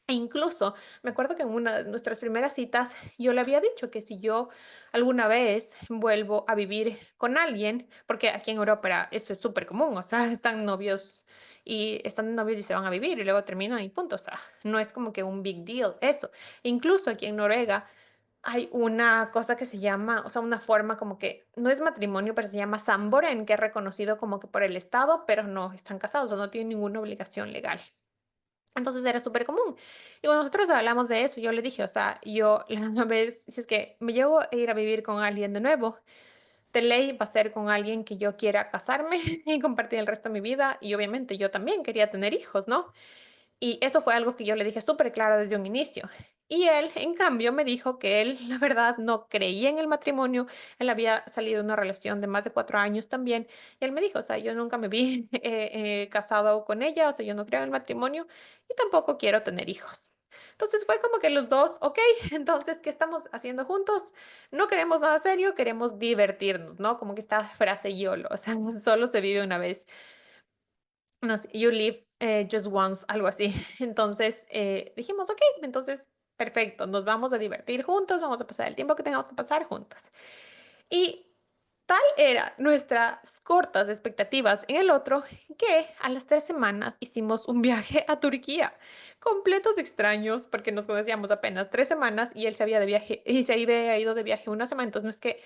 e incluso me acuerdo que en una de nuestras primeras citas yo le había dicho que si yo alguna vez vuelvo a vivir con alguien, porque aquí en Europa eso es súper común, o sea, están novios y se van a vivir y luego terminan y punto, o sea, no es como que un big deal eso. Incluso aquí en Noruega hay una cosa que se llama, o sea, una forma como que no es matrimonio, pero se llama samboren, que es reconocido como que por el Estado, pero no están casados o no tienen ninguna obligación legal. Entonces era súper común. Y cuando nosotros hablamos de eso, yo le dije, o sea, yo la vez, si es que me llego a ir a vivir con alguien de nuevo, de ley va a ser con alguien que yo quiera casarme y compartir el resto de mi vida. Y obviamente yo también quería tener hijos, ¿no? Y eso fue algo que yo le dije súper claro desde un inicio. Y él, en cambio, me dijo que él, la verdad, no creía en el matrimonio. Él había salido de una relación de más de 4 años también. Y él me dijo, o sea, yo nunca me vi casado con ella, o sea, yo no creo en el matrimonio y tampoco quiero tener hijos. Entonces fue como que los dos, ok, entonces, ¿qué estamos haciendo juntos? No queremos nada serio, queremos divertirnos, ¿no? Como que esta frase YOLO, o sea, solo se vive una vez. No sé, you live just once, algo así. Entonces dijimos, ok, entonces perfecto, nos vamos a divertir juntos, vamos a pasar el tiempo que tengamos que pasar juntos. Y tal era nuestras cortas expectativas en el otro que a las 3 semanas hicimos un viaje a Turquía. Completos extraños porque nos conocíamos apenas 3 semanas y él se había de viaje y se había ido de viaje una semana. Entonces no es que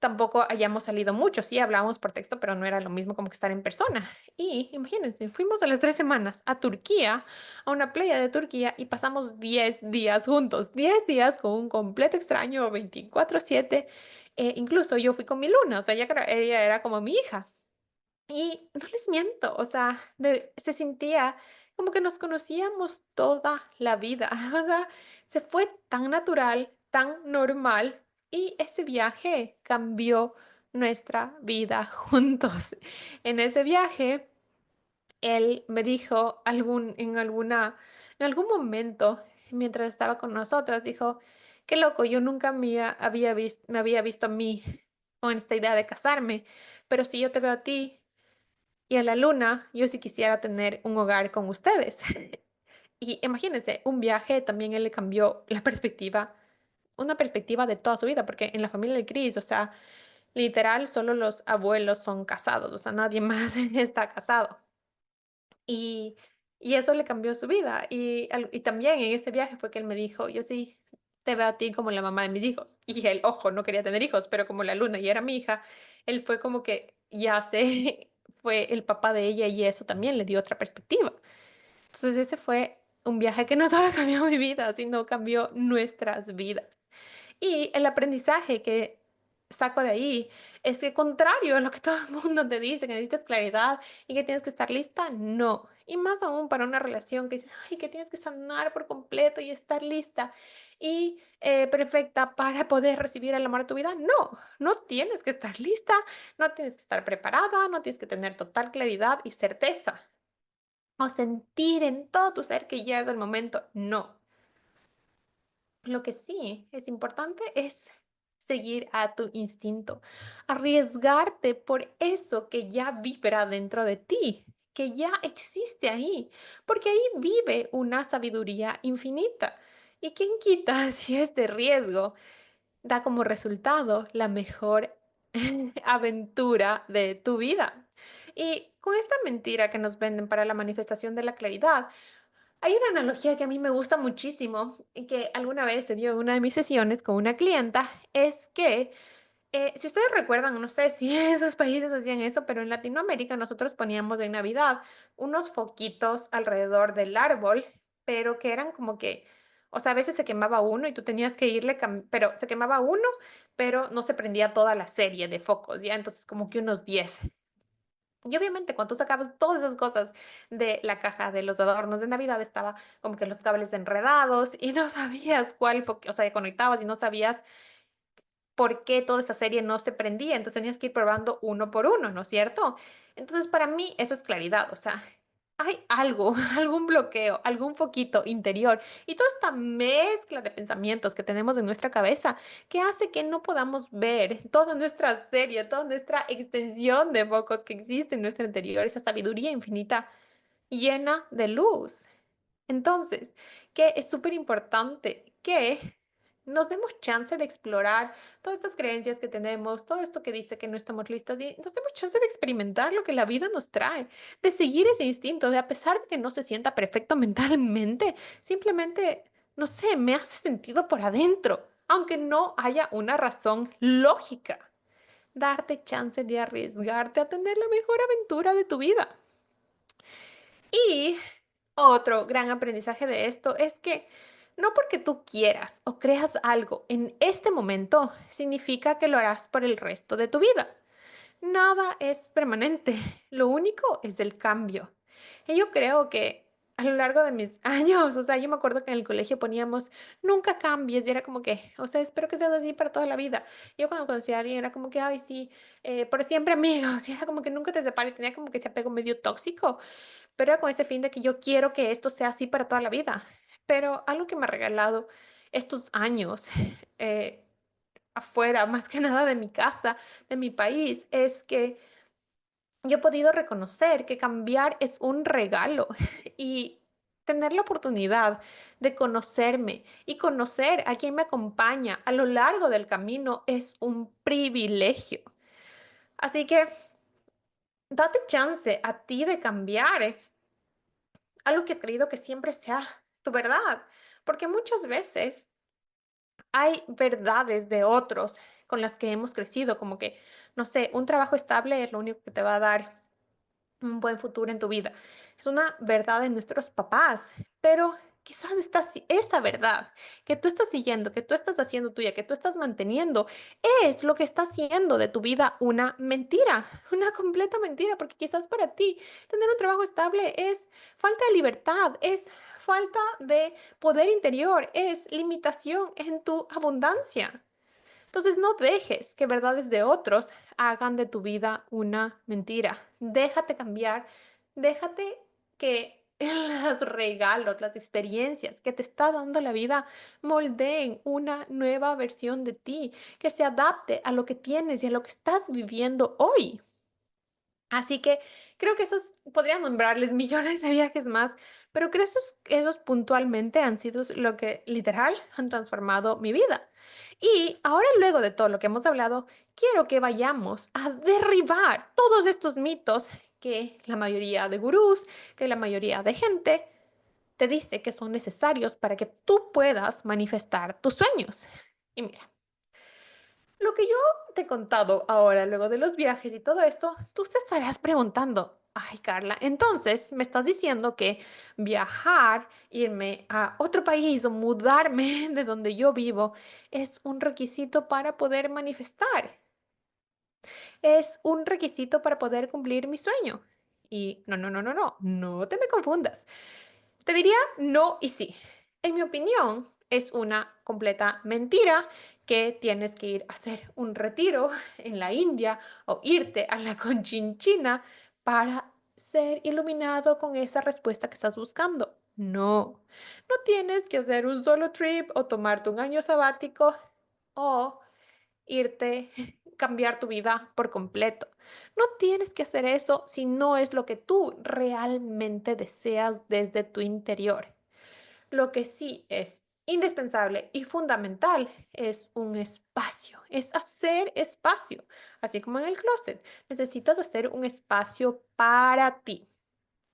tampoco hayamos salido mucho, sí hablábamos por texto, pero no era lo mismo como que estar en persona. Y imagínense, fuimos a las 3 semanas a Turquía, a una playa de Turquía, y pasamos 10 días juntos, 10 días con un completo extraño, 24/7. Incluso yo fui con mi luna, o sea, ella era como mi hija. Y no les miento, o sea, se sentía como que nos conocíamos toda la vida. O sea, se fue tan natural, tan normal, y ese viaje cambió nuestra vida juntos. En ese viaje, él me dijo en algún momento, mientras estaba con nosotras, dijo, qué loco, yo nunca me había visto a mí con esta idea de casarme, pero si yo te veo a ti y a la luna, yo sí quisiera tener un hogar con ustedes. Y imagínense, un viaje también él le cambió la perspectiva, una perspectiva de toda su vida, porque en la familia de Chris, o sea, literal, solo los abuelos son casados, o sea, nadie más está casado. Y, y eso le cambió su vida. Y también en ese viaje fue que él me dijo, yo sí te veo a ti como la mamá de mis hijos. Y él, ojo, no quería tener hijos, pero como la luna y era mi hija, él fue como que ya sé, fue el papá de ella y eso también le dio otra perspectiva. Entonces ese fue un viaje que no solo cambió mi vida, sino cambió nuestras vidas. Y el aprendizaje que saco de ahí es que contrario a lo que todo el mundo te dice, que necesitas claridad y que tienes que estar lista, no. Y más aún para una relación que dice, ay, que tienes que sanar por completo y estar lista y perfecta para poder recibir el amor de tu vida. No, no tienes que estar lista, no tienes que estar preparada, no tienes que tener total claridad y certeza o sentir en todo tu ser que ya es el momento. No. Lo que sí es importante es seguir a tu instinto, arriesgarte por eso que ya vibra dentro de ti, que ya existe ahí, porque ahí vive una sabiduría infinita. ¿Y quién quita si este riesgo da como resultado la mejor aventura de tu vida? Y con esta mentira que nos venden para la manifestación de la claridad, hay una analogía que a mí me gusta muchísimo y que alguna vez se dio en una de mis sesiones con una clienta, es que si ustedes recuerdan, no sé si en esos países hacían eso, pero en Latinoamérica nosotros poníamos en Navidad unos foquitos alrededor del árbol, pero que eran como que, o sea, a veces se quemaba uno y tú tenías que pero se quemaba uno, pero no se prendía toda la serie de focos, ¿ya? Entonces como que unos 10. Y obviamente cuando tú sacabas todas esas cosas de la caja de los adornos de Navidad, estaba como que los cables enredados y no sabías cuál, o sea, conectabas y no sabías por qué toda esa serie no se prendía. Entonces tenías que ir probando uno por uno, ¿no es cierto? Entonces para mí eso es claridad, o sea, hay algo, algún bloqueo, algún foquito interior y toda esta mezcla de pensamientos que tenemos en nuestra cabeza que hace que no podamos ver toda nuestra serie, toda nuestra extensión de focos que existe en nuestro interior, esa sabiduría infinita llena de luz. Entonces, que es súper importante que nos demos chance de explorar todas estas creencias que tenemos, todo esto que dice que no estamos listas y nos demos chance de experimentar lo que la vida nos trae, de seguir ese instinto, de a pesar de que no se sienta perfecto mentalmente, simplemente, no sé, me hace sentido por adentro, aunque no haya una razón lógica. Darte chance de arriesgarte a tener la mejor aventura de tu vida. Y otro gran aprendizaje de esto es que no porque tú quieras o creas algo en este momento significa que lo harás por el resto de tu vida. Nada es permanente, lo único es el cambio. Y yo creo que a lo largo de mis años. O sea, yo me acuerdo que en el colegio poníamos, nunca cambies, y era como que, o sea, espero que seas así para toda la vida. Yo cuando conocí a alguien era como que, ay, sí, por siempre amigos, y era como que nunca te separes, tenía como que ese apego medio tóxico, pero era con ese fin de que yo quiero que esto sea así para toda la vida. Pero algo que me ha regalado estos años, eh, afuera, más que nada de mi casa, de mi país, es que yo he podido reconocer que cambiar es un regalo y tener la oportunidad de conocerme y conocer a quien me acompaña a lo largo del camino es un privilegio. Así que date chance a ti de cambiar algo que has creído que siempre sea tu verdad, porque muchas veces hay verdades de otros con las que hemos crecido, como que, no sé, un trabajo estable es lo único que te va a dar un buen futuro en tu vida. Es una verdad de nuestros papás, pero quizás esa verdad que tú estás siguiendo, que tú estás haciendo tuya, que tú estás manteniendo, es lo que está haciendo de tu vida una mentira, una completa mentira, porque quizás para ti tener un trabajo estable es falta de libertad, es falta de poder interior, es limitación en tu abundancia. Entonces, no dejes que verdades de otros hagan de tu vida una mentira. Déjate cambiar, déjate que los regalos, las experiencias que te está dando la vida moldeen una nueva versión de ti, que se adapte a lo que tienes y a lo que estás viviendo hoy. Así que creo que podría nombrarles millones de viajes más, pero creo esos puntualmente han sido lo que literal han transformado mi vida. Y ahora, luego de todo lo que hemos hablado, quiero que vayamos a derribar todos estos mitos que la mayoría de gurús, que la mayoría de gente te dice que son necesarios para que tú puedas manifestar tus sueños. Y mira, lo que yo te he contado ahora, luego de los viajes y todo esto, tú te estarás preguntando, ay Carla, entonces me estás diciendo que viajar, irme a otro país o mudarme de donde yo vivo es un requisito para poder manifestar, es un requisito para poder cumplir mi sueño. Y no, no, no, no, no, no te me confundas. Te diría no y sí. En mi opinión, es una completa mentira que tienes que ir a hacer un retiro en la India o irte a la Conchinchina para ser iluminado con esa respuesta que estás buscando. No, no tienes que hacer un solo trip o tomarte un año sabático o irte, cambiar tu vida por completo. No tienes que hacer eso si no es lo que tú realmente deseas desde tu interior. Lo que sí es indispensable y fundamental es un espacio, es hacer espacio, así como en el closet. Necesitas hacer un espacio para ti.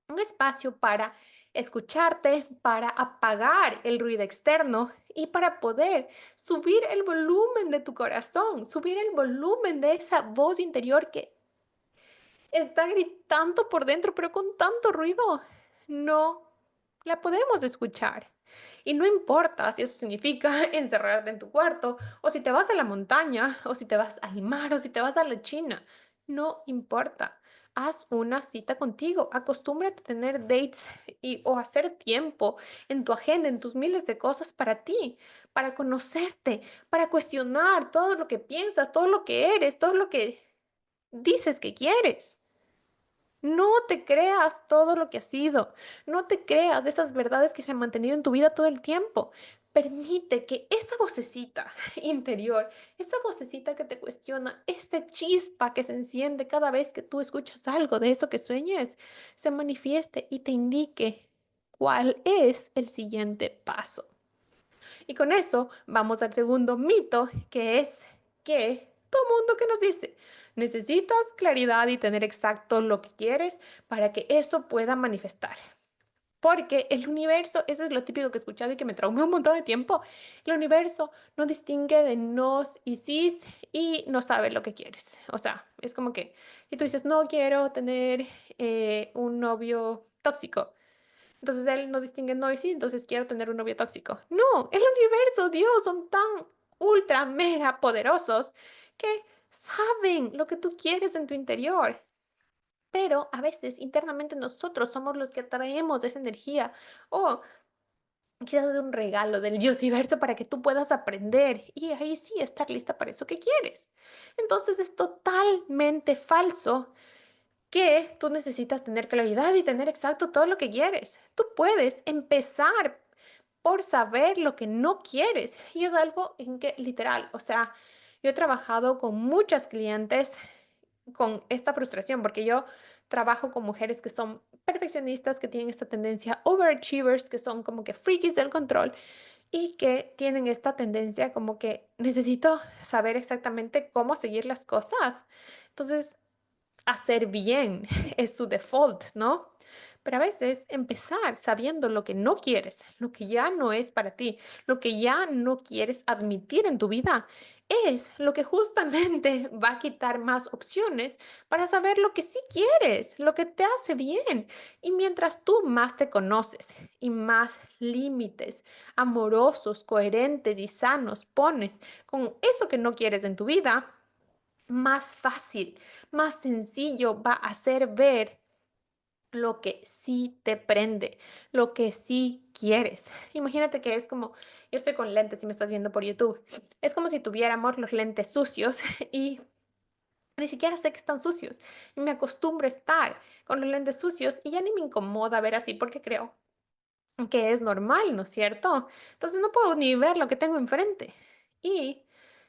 Un espacio para escucharte, para apagar el ruido externo y para poder subir el volumen de tu corazón, subir el volumen de esa voz interior que está gritando por dentro, pero con tanto ruido, no la podemos escuchar. Y no importa si eso significa encerrarte en tu cuarto, o si te vas a la montaña, o si te vas al mar, o si te vas a la China, no importa. Haz una cita contigo, acostúmbrate a tener dates o hacer tiempo en tu agenda, en tus miles de cosas para ti, para conocerte, para cuestionar todo lo que piensas, todo lo que eres, todo lo que dices que quieres. No te creas todo lo que has sido. No te creas esas verdades que se han mantenido en tu vida todo el tiempo. Permite que esa vocecita interior, esa vocecita que te cuestiona, esa chispa que se enciende cada vez que tú escuchas algo de eso que sueñes, se manifieste y te indique cuál es el siguiente paso. Y con eso vamos al segundo mito, que es que todo mundo que nos dice, necesitas claridad y tener exacto lo que quieres para que eso pueda manifestar. Porque el universo, eso es lo típico que he escuchado y que me traumó un montón de tiempo, el universo no distingue de nos y sis y no sabe lo que quieres. O sea, es como que, si tú dices, no quiero tener un novio tóxico, entonces él no distingue no y sí, entonces quiero tener un novio tóxico. No, el universo, Dios, son tan ultra mega poderosos que saben lo que tú quieres en tu interior. pero a veces internamente nosotros somos los que atraemos esa energía o quizás de un regalo del Diosiverso para que tú puedas aprender y ahí sí estar lista para eso que quieres. Entonces es totalmente falso que tú necesitas tener claridad y tener exacto todo lo que quieres. Tú puedes empezar por saber lo que no quieres y es algo en que literal, o sea, yo he trabajado con muchas clientes con esta frustración, porque yo trabajo con mujeres que son perfeccionistas, que tienen esta tendencia overachievers, que son como que frikis del control y que tienen esta tendencia como que necesito saber exactamente cómo seguir las cosas. Entonces, hacer bien es su default, ¿no? Pero a veces empezar sabiendo lo que no quieres, lo que ya no es para ti, lo que ya no quieres admitir en tu vida, es lo que justamente va a quitar más opciones para saber lo que sí quieres, lo que te hace bien. Y mientras tú más te conoces y más límites amorosos, coherentes y sanos pones con eso que no quieres en tu vida, más fácil, más sencillo va a ser ver lo que sí te prende, lo que sí quieres. Imagínate que es como, yo estoy con lentes y me estás viendo por YouTube, es como si tuviéramos los lentes sucios y ni siquiera sé que están sucios y me acostumbro a estar con los lentes sucios y ya ni me incomoda ver así porque creo que es normal, ¿no es cierto? Entonces no puedo ni ver lo que tengo enfrente. Y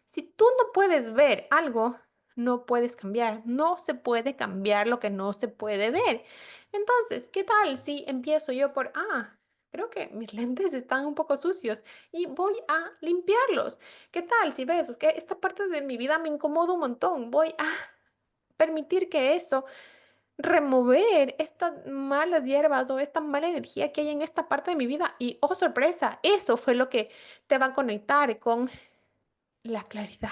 si tú no puedes ver algo, no puedes cambiar. No se puede cambiar lo que no se puede ver. Entonces, ¿qué tal si empiezo yo por, creo que mis lentes están un poco sucios y voy a limpiarlos? ¿Qué tal si ves que esta parte de mi vida me incomoda un montón? Voy a permitir que eso remover estas malas hierbas o esta mala energía que hay en esta parte de mi vida. Y, oh sorpresa, eso fue lo que te va a conectar con la claridad,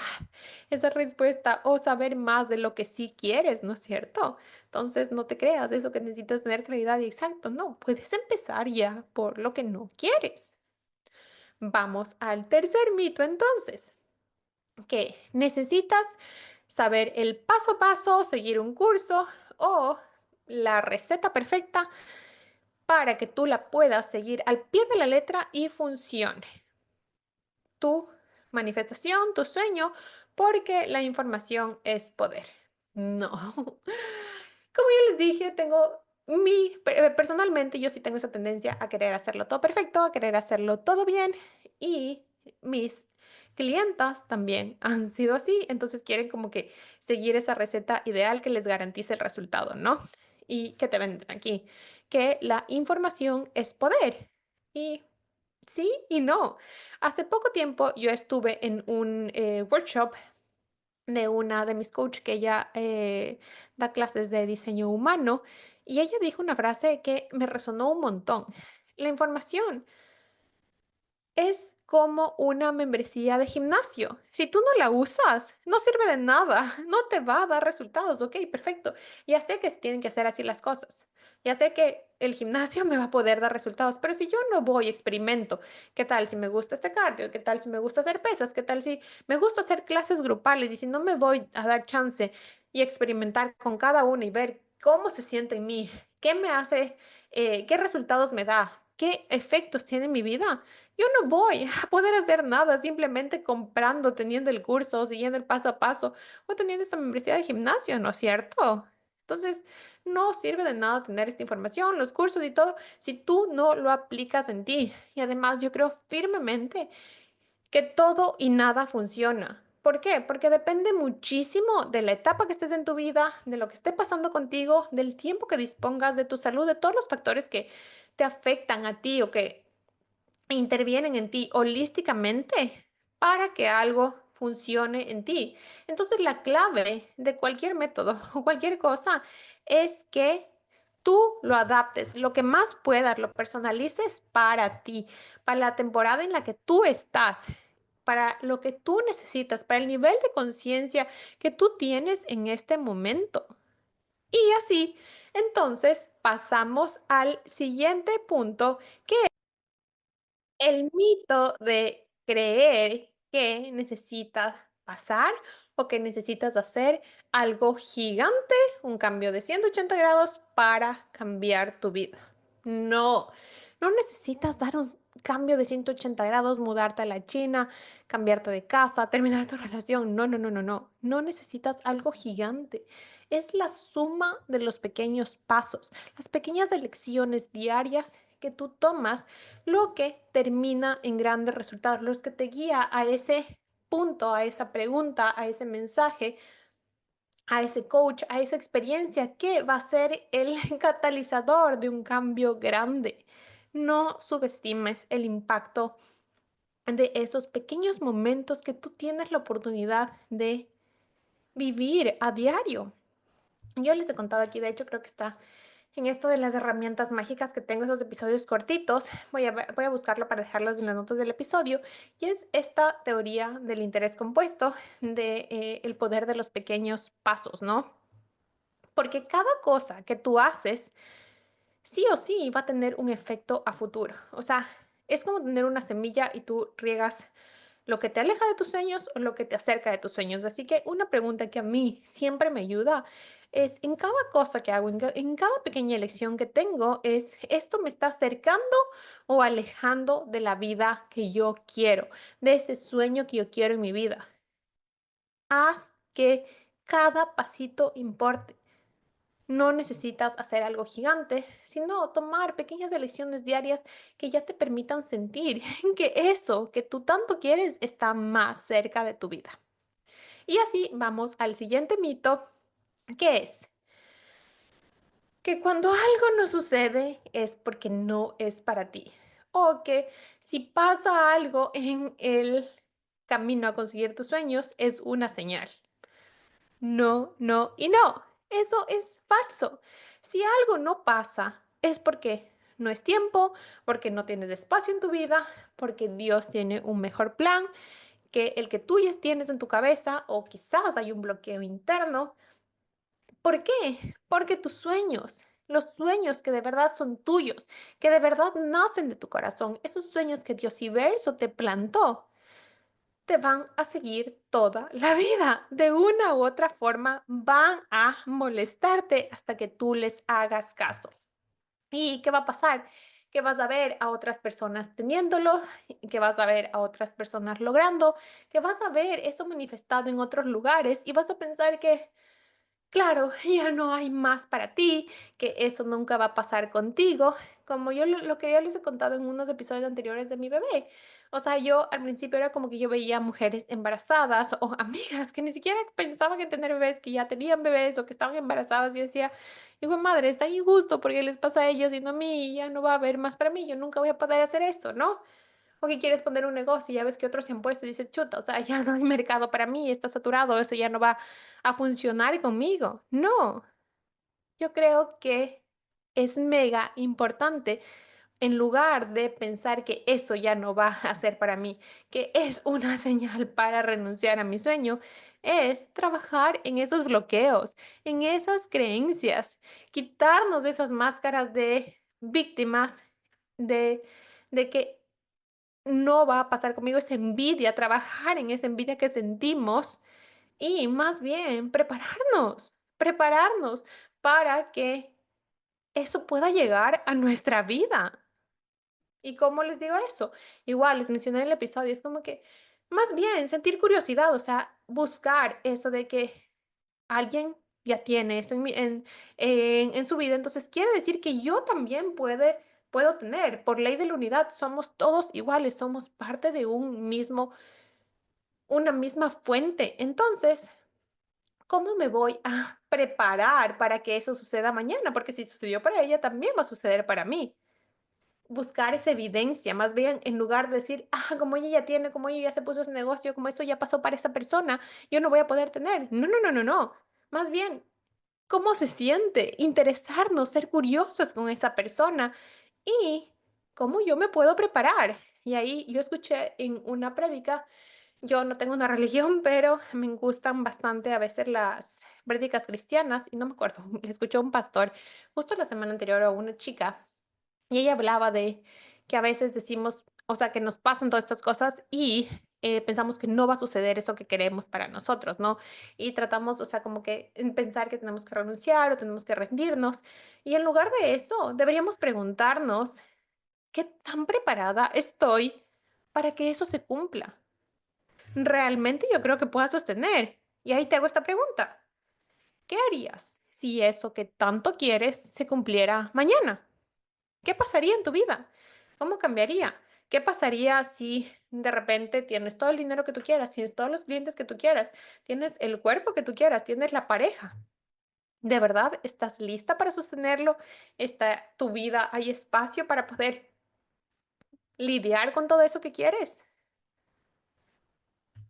esa respuesta o saber más de lo que sí quieres, ¿no es cierto? Entonces, no te creas eso que necesitas tener claridad y exacto, no, puedes empezar ya por lo que no quieres. Vamos al tercer mito entonces, que necesitas saber el paso a paso, seguir un curso o la receta perfecta para que tú la puedas seguir al pie de la letra y funcione. Tu manifestación, tu sueño, porque la información es poder. No. Como yo les dije, personalmente yo sí tengo esa tendencia a querer hacerlo todo perfecto, a querer hacerlo todo bien y mis clientas también han sido así, entonces quieren como que seguir esa receta ideal que les garantice el resultado, ¿no? Y que te venden aquí, que la información es poder. Y sí y no. Hace poco tiempo yo estuve en un workshop de una de mis coach que ella da clases de diseño humano y ella dijo una frase que me resonó un montón. La información es como una membresía de gimnasio. Si tú no la usas, no sirve de nada, no te va a dar resultados. Ok, perfecto. Ya sé que se tienen que hacer así las cosas. Ya sé que el gimnasio me va a poder dar resultados, pero si yo no voy, experimento, ¿qué tal si me gusta este cardio? ¿Qué tal si me gusta hacer pesas? ¿Qué tal si me gusta hacer clases grupales? Y si no me voy a dar chance y experimentar con cada uno y ver cómo se siente en mí, qué me hace, qué resultados me da, qué efectos tiene en mi vida, yo no voy a poder hacer nada simplemente comprando, teniendo el curso, siguiendo el paso a paso o teniendo esta membresía de gimnasio, ¿no es cierto? Entonces, no sirve de nada tener esta información, los cursos y todo, si tú no lo aplicas en ti. Y además, yo creo firmemente que todo y nada funciona. ¿Por qué? Porque depende muchísimo de la etapa que estés en tu vida, de lo que esté pasando contigo, del tiempo que dispongas, de tu salud, de todos los factores que te afectan a ti o que intervienen en ti holísticamente para que algo funcione en ti. Entonces, la clave de cualquier método o cualquier cosa es que tú lo adaptes, lo que más puedas, lo personalices para ti, para la temporada en la que tú estás, para lo que tú necesitas, para el nivel de conciencia que tú tienes en este momento. Y así, entonces, pasamos al siguiente punto, el mito de creer que necesitas pasar o que necesitas hacer algo gigante, un cambio de 180 grados para cambiar tu vida. No, no necesitas dar un cambio de 180 grados, mudarte a la China, cambiarte de casa, terminar tu relación. No, no, no, no, no. No necesitas algo gigante. Es la suma de los pequeños pasos, las pequeñas elecciones diarias que tú tomas, lo que termina en grandes resultados, los que te guía a ese punto, a esa pregunta, a ese mensaje, a ese coach, a esa experiencia que va a ser el catalizador de un cambio grande. No subestimes el impacto de esos pequeños momentos que tú tienes la oportunidad de vivir a diario. Yo les he contado aquí, de hecho creo que está en esto de las herramientas mágicas que tengo, esos episodios cortitos. Voy a buscarlo para dejarlos en las notas del episodio. Y es esta teoría del interés compuesto, de el poder de los pequeños pasos, ¿no? Porque cada cosa que tú haces, sí o sí, va a tener un efecto a futuro. O sea, es como tener una semilla y tú riegas lo que te aleja de tus sueños o lo que te acerca de tus sueños. Así que una pregunta que a mí siempre me ayuda es en cada cosa que hago, en cada pequeña elección que tengo, es esto me está acercando o alejando de la vida que yo quiero, de ese sueño que yo quiero en mi vida. Haz que cada pasito importe. No necesitas hacer algo gigante, sino tomar pequeñas elecciones diarias que ya te permitan sentir que eso que tú tanto quieres está más cerca de tu vida. Y así vamos al siguiente mito, que es que cuando algo no sucede es porque no es para ti. O que si pasa algo en el camino a conseguir tus sueños es una señal. No, no y no. Eso es falso. Si algo no pasa, es porque no es tiempo, porque no tienes espacio en tu vida, porque Dios tiene un mejor plan que el que tú ya tienes en tu cabeza o quizás hay un bloqueo interno. ¿Por qué? Porque tus sueños, los sueños que de verdad son tuyos, que de verdad nacen de tu corazón, esos sueños que Diosiverso te plantó, te van a seguir toda la vida. De una u otra forma van a molestarte hasta que tú les hagas caso. ¿Y qué va a pasar? Que vas a ver a otras personas teniéndolo, que vas a ver a otras personas logrando, que vas a ver eso manifestado en otros lugares y vas a pensar que claro, ya no hay más para ti, que eso nunca va a pasar contigo, como yo lo que yo les he contado en unos episodios anteriores de mi bebé. O sea, yo al principio era como que yo veía mujeres embarazadas o amigas que ni siquiera pensaban en tener bebés, que ya tenían bebés o que estaban embarazadas y yo decía, digo, madre, está injusto porque les pasa a ellos y no a mí, ya no va a haber más para mí, yo nunca voy a poder hacer eso, ¿no? O que quieres poner un negocio y ya ves que otros se han puesto y dices, chuta, o sea, ya no hay mercado para mí, está saturado, eso ya no va a funcionar conmigo. No, yo creo que es mega importante en lugar de pensar que eso ya no va a ser para mí, que es una señal para renunciar a mi sueño, es trabajar en esos bloqueos, en esas creencias, quitarnos esas máscaras de víctimas, de, de que no va a pasar conmigo esa envidia, trabajar en esa envidia que sentimos y más bien prepararnos para que eso pueda llegar a nuestra vida. ¿Y cómo les digo eso? Igual les mencioné en el episodio, es como que más bien sentir curiosidad, o sea, buscar eso de que alguien ya tiene eso en su vida, entonces quiere decir que yo también puedo tener, por ley de la unidad, somos todos iguales, somos parte de una misma fuente. Entonces, ¿cómo me voy a preparar para que eso suceda mañana? Porque si sucedió para ella, también va a suceder para mí. Buscar esa evidencia, más bien en lugar de decir, ah, como ella ya tiene, como ella ya se puso ese negocio, como eso ya pasó para esa persona, yo no voy a poder tener. No, no, no, no, no. Más bien, ¿cómo se siente? Interesarnos, ser curiosos con esa persona y cómo yo me puedo preparar. Y ahí yo escuché en una prédica, yo no tengo una religión, pero me gustan bastante a veces las prédicas cristianas y no me acuerdo, le escuché a un pastor justo la semana anterior a una chica y ella hablaba de que a veces decimos, O sea, que nos pasan todas estas cosas y pensamos que no va a suceder eso que queremos para nosotros, ¿no? Y tratamos, o sea, como que en pensar que tenemos que renunciar o tenemos que rendirnos. Y en lugar de eso, deberíamos preguntarnos, ¿qué tan preparada estoy para que eso se cumpla? ¿Realmente yo creo que pueda sostener? Y ahí te hago esta pregunta. ¿Qué harías si eso que tanto quieres se cumpliera mañana? ¿Qué pasaría en tu vida? ¿Cómo cambiaría? ¿Qué pasaría si de repente tienes todo el dinero que tú quieras, tienes todos los clientes que tú quieras, tienes el cuerpo que tú quieras, tienes la pareja? ¿De verdad estás lista para sostenerlo? ¿Está tu vida, hay espacio para poder lidiar con todo eso que quieres?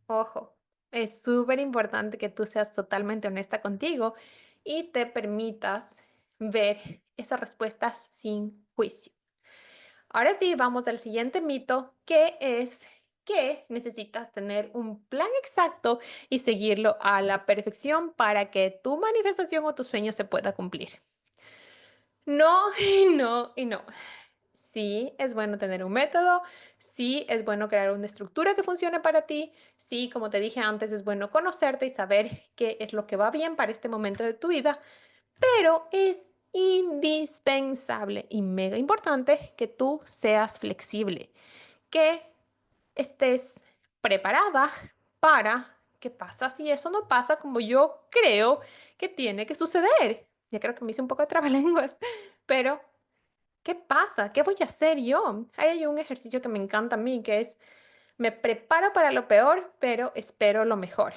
Ojo, es súper importante que tú seas totalmente honesta contigo y te permitas ver esas respuestas sin juicio. Ahora sí, vamos al siguiente mito, que es que necesitas tener un plan exacto y seguirlo a la perfección para que tu manifestación o tu sueño se pueda cumplir. No, y no, y no. Sí, es bueno tener un método, sí, es bueno crear una estructura que funcione para ti, sí, como te dije antes, es bueno conocerte y saber qué es lo que va bien para este momento de tu vida, pero es indispensable y mega importante que tú seas flexible, que estés preparada para qué pasa si eso no pasa como yo creo que tiene que suceder. Ya creo que me hice un poco de trabalenguas, pero ¿qué pasa? ¿Qué voy a hacer yo? Ahí hay un ejercicio que me encanta a mí, que es me preparo para lo peor, pero espero lo mejor.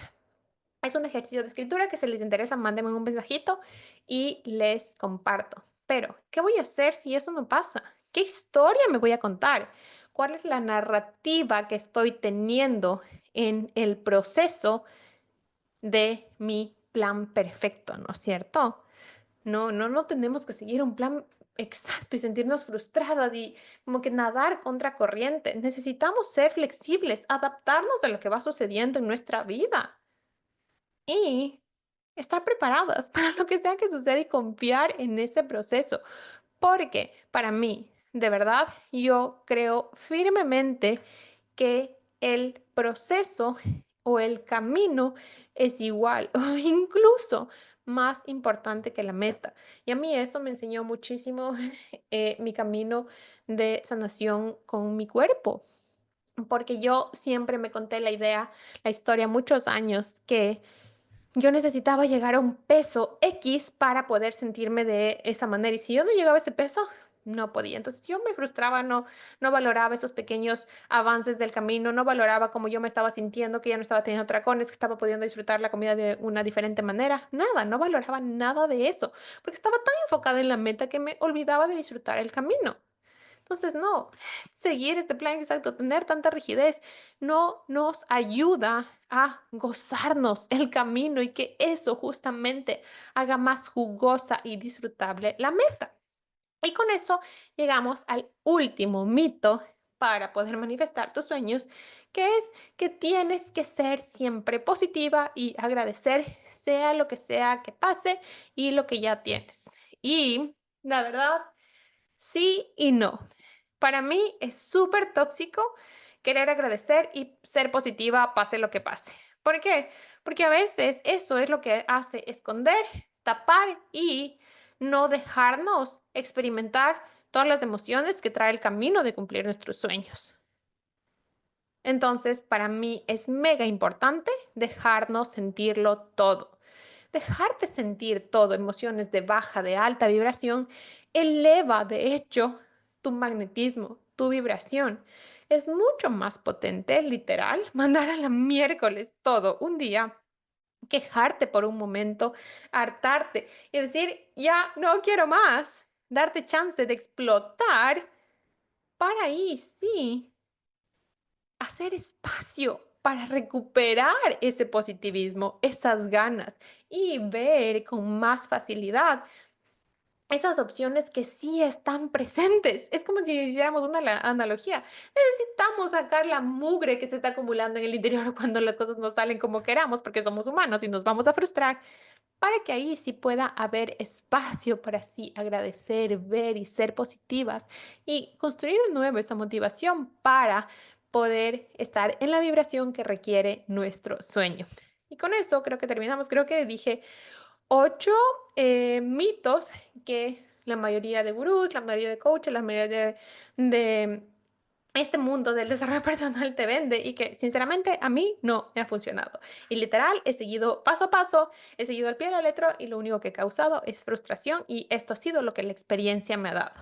Es un ejercicio de escritura que si les interesa, mándenme un mensajito y les comparto. Pero, ¿qué voy a hacer si eso no pasa? ¿Qué historia me voy a contar? ¿Cuál es la narrativa que estoy teniendo en el proceso de mi plan perfecto, ¿no es cierto? No tenemos que seguir un plan exacto y sentirnos frustradas y como que nadar contra corriente. Necesitamos ser flexibles, adaptarnos a lo que va sucediendo en nuestra vida y estar preparadas para lo que sea que suceda y confiar en ese proceso. Porque para mí, de verdad, yo creo firmemente que el proceso o el camino es igual o incluso más importante que la meta. Y a mí eso me enseñó muchísimo mi camino de sanación con mi cuerpo, porque yo siempre me conté la idea, la historia, muchos años que yo necesitaba llegar a un peso X para poder sentirme de esa manera, y si yo no llegaba a ese peso, no podía. Entonces, yo me frustraba, no valoraba esos pequeños avances del camino, no valoraba cómo yo me estaba sintiendo, que ya no estaba teniendo tracones, que estaba pudiendo disfrutar la comida de una diferente manera. Nada, no valoraba nada de eso, porque estaba tan enfocada en la meta que me olvidaba de disfrutar el camino. Entonces, no, seguir este plan exacto, tener tanta rigidez, no nos ayuda a gozarnos el camino y que eso justamente haga más jugosa y disfrutable la meta. Y con eso llegamos al último mito para poder manifestar tus sueños, que es que tienes que ser siempre positiva y agradecer sea lo que sea que pase y lo que ya tienes. Y la verdad, sí y no. Para mí es súper tóxico querer agradecer y ser positiva pase lo que pase. ¿Por qué? Porque a veces eso es lo que hace esconder, tapar y no dejarnos experimentar todas las emociones que trae el camino de cumplir nuestros sueños. Entonces, para mí es mega importante dejarnos sentirlo todo. Dejarte sentir todo, emociones de baja, de alta vibración, eleva de hecho tu magnetismo, tu vibración. Es mucho más potente, literal, mandar a la miércoles todo un día, quejarte por un momento, hartarte y decir, ya no quiero más, darte chance de explotar para ahí, sí, hacer espacio para recuperar ese positivismo, esas ganas y ver con más facilidad esas opciones que sí están presentes. Es como si hiciéramos una analogía. Necesitamos sacar la mugre que se está acumulando en el interior cuando las cosas no salen como queramos, porque somos humanos y nos vamos a frustrar. para que ahí sí pueda haber espacio para sí agradecer, ver y ser positivas y construir de nuevo esa motivación para poder estar en la vibración que requiere nuestro sueño. Y con eso creo que terminamos. Creo que dije 8 mitos que la mayoría de gurús, la mayoría de coaches, la mayoría de este mundo del desarrollo personal te vende y que sinceramente a mí no me ha funcionado. Y literal, he seguido paso a paso, he seguido al pie de la letra y lo único que ha causado es frustración y esto ha sido lo que la experiencia me ha dado.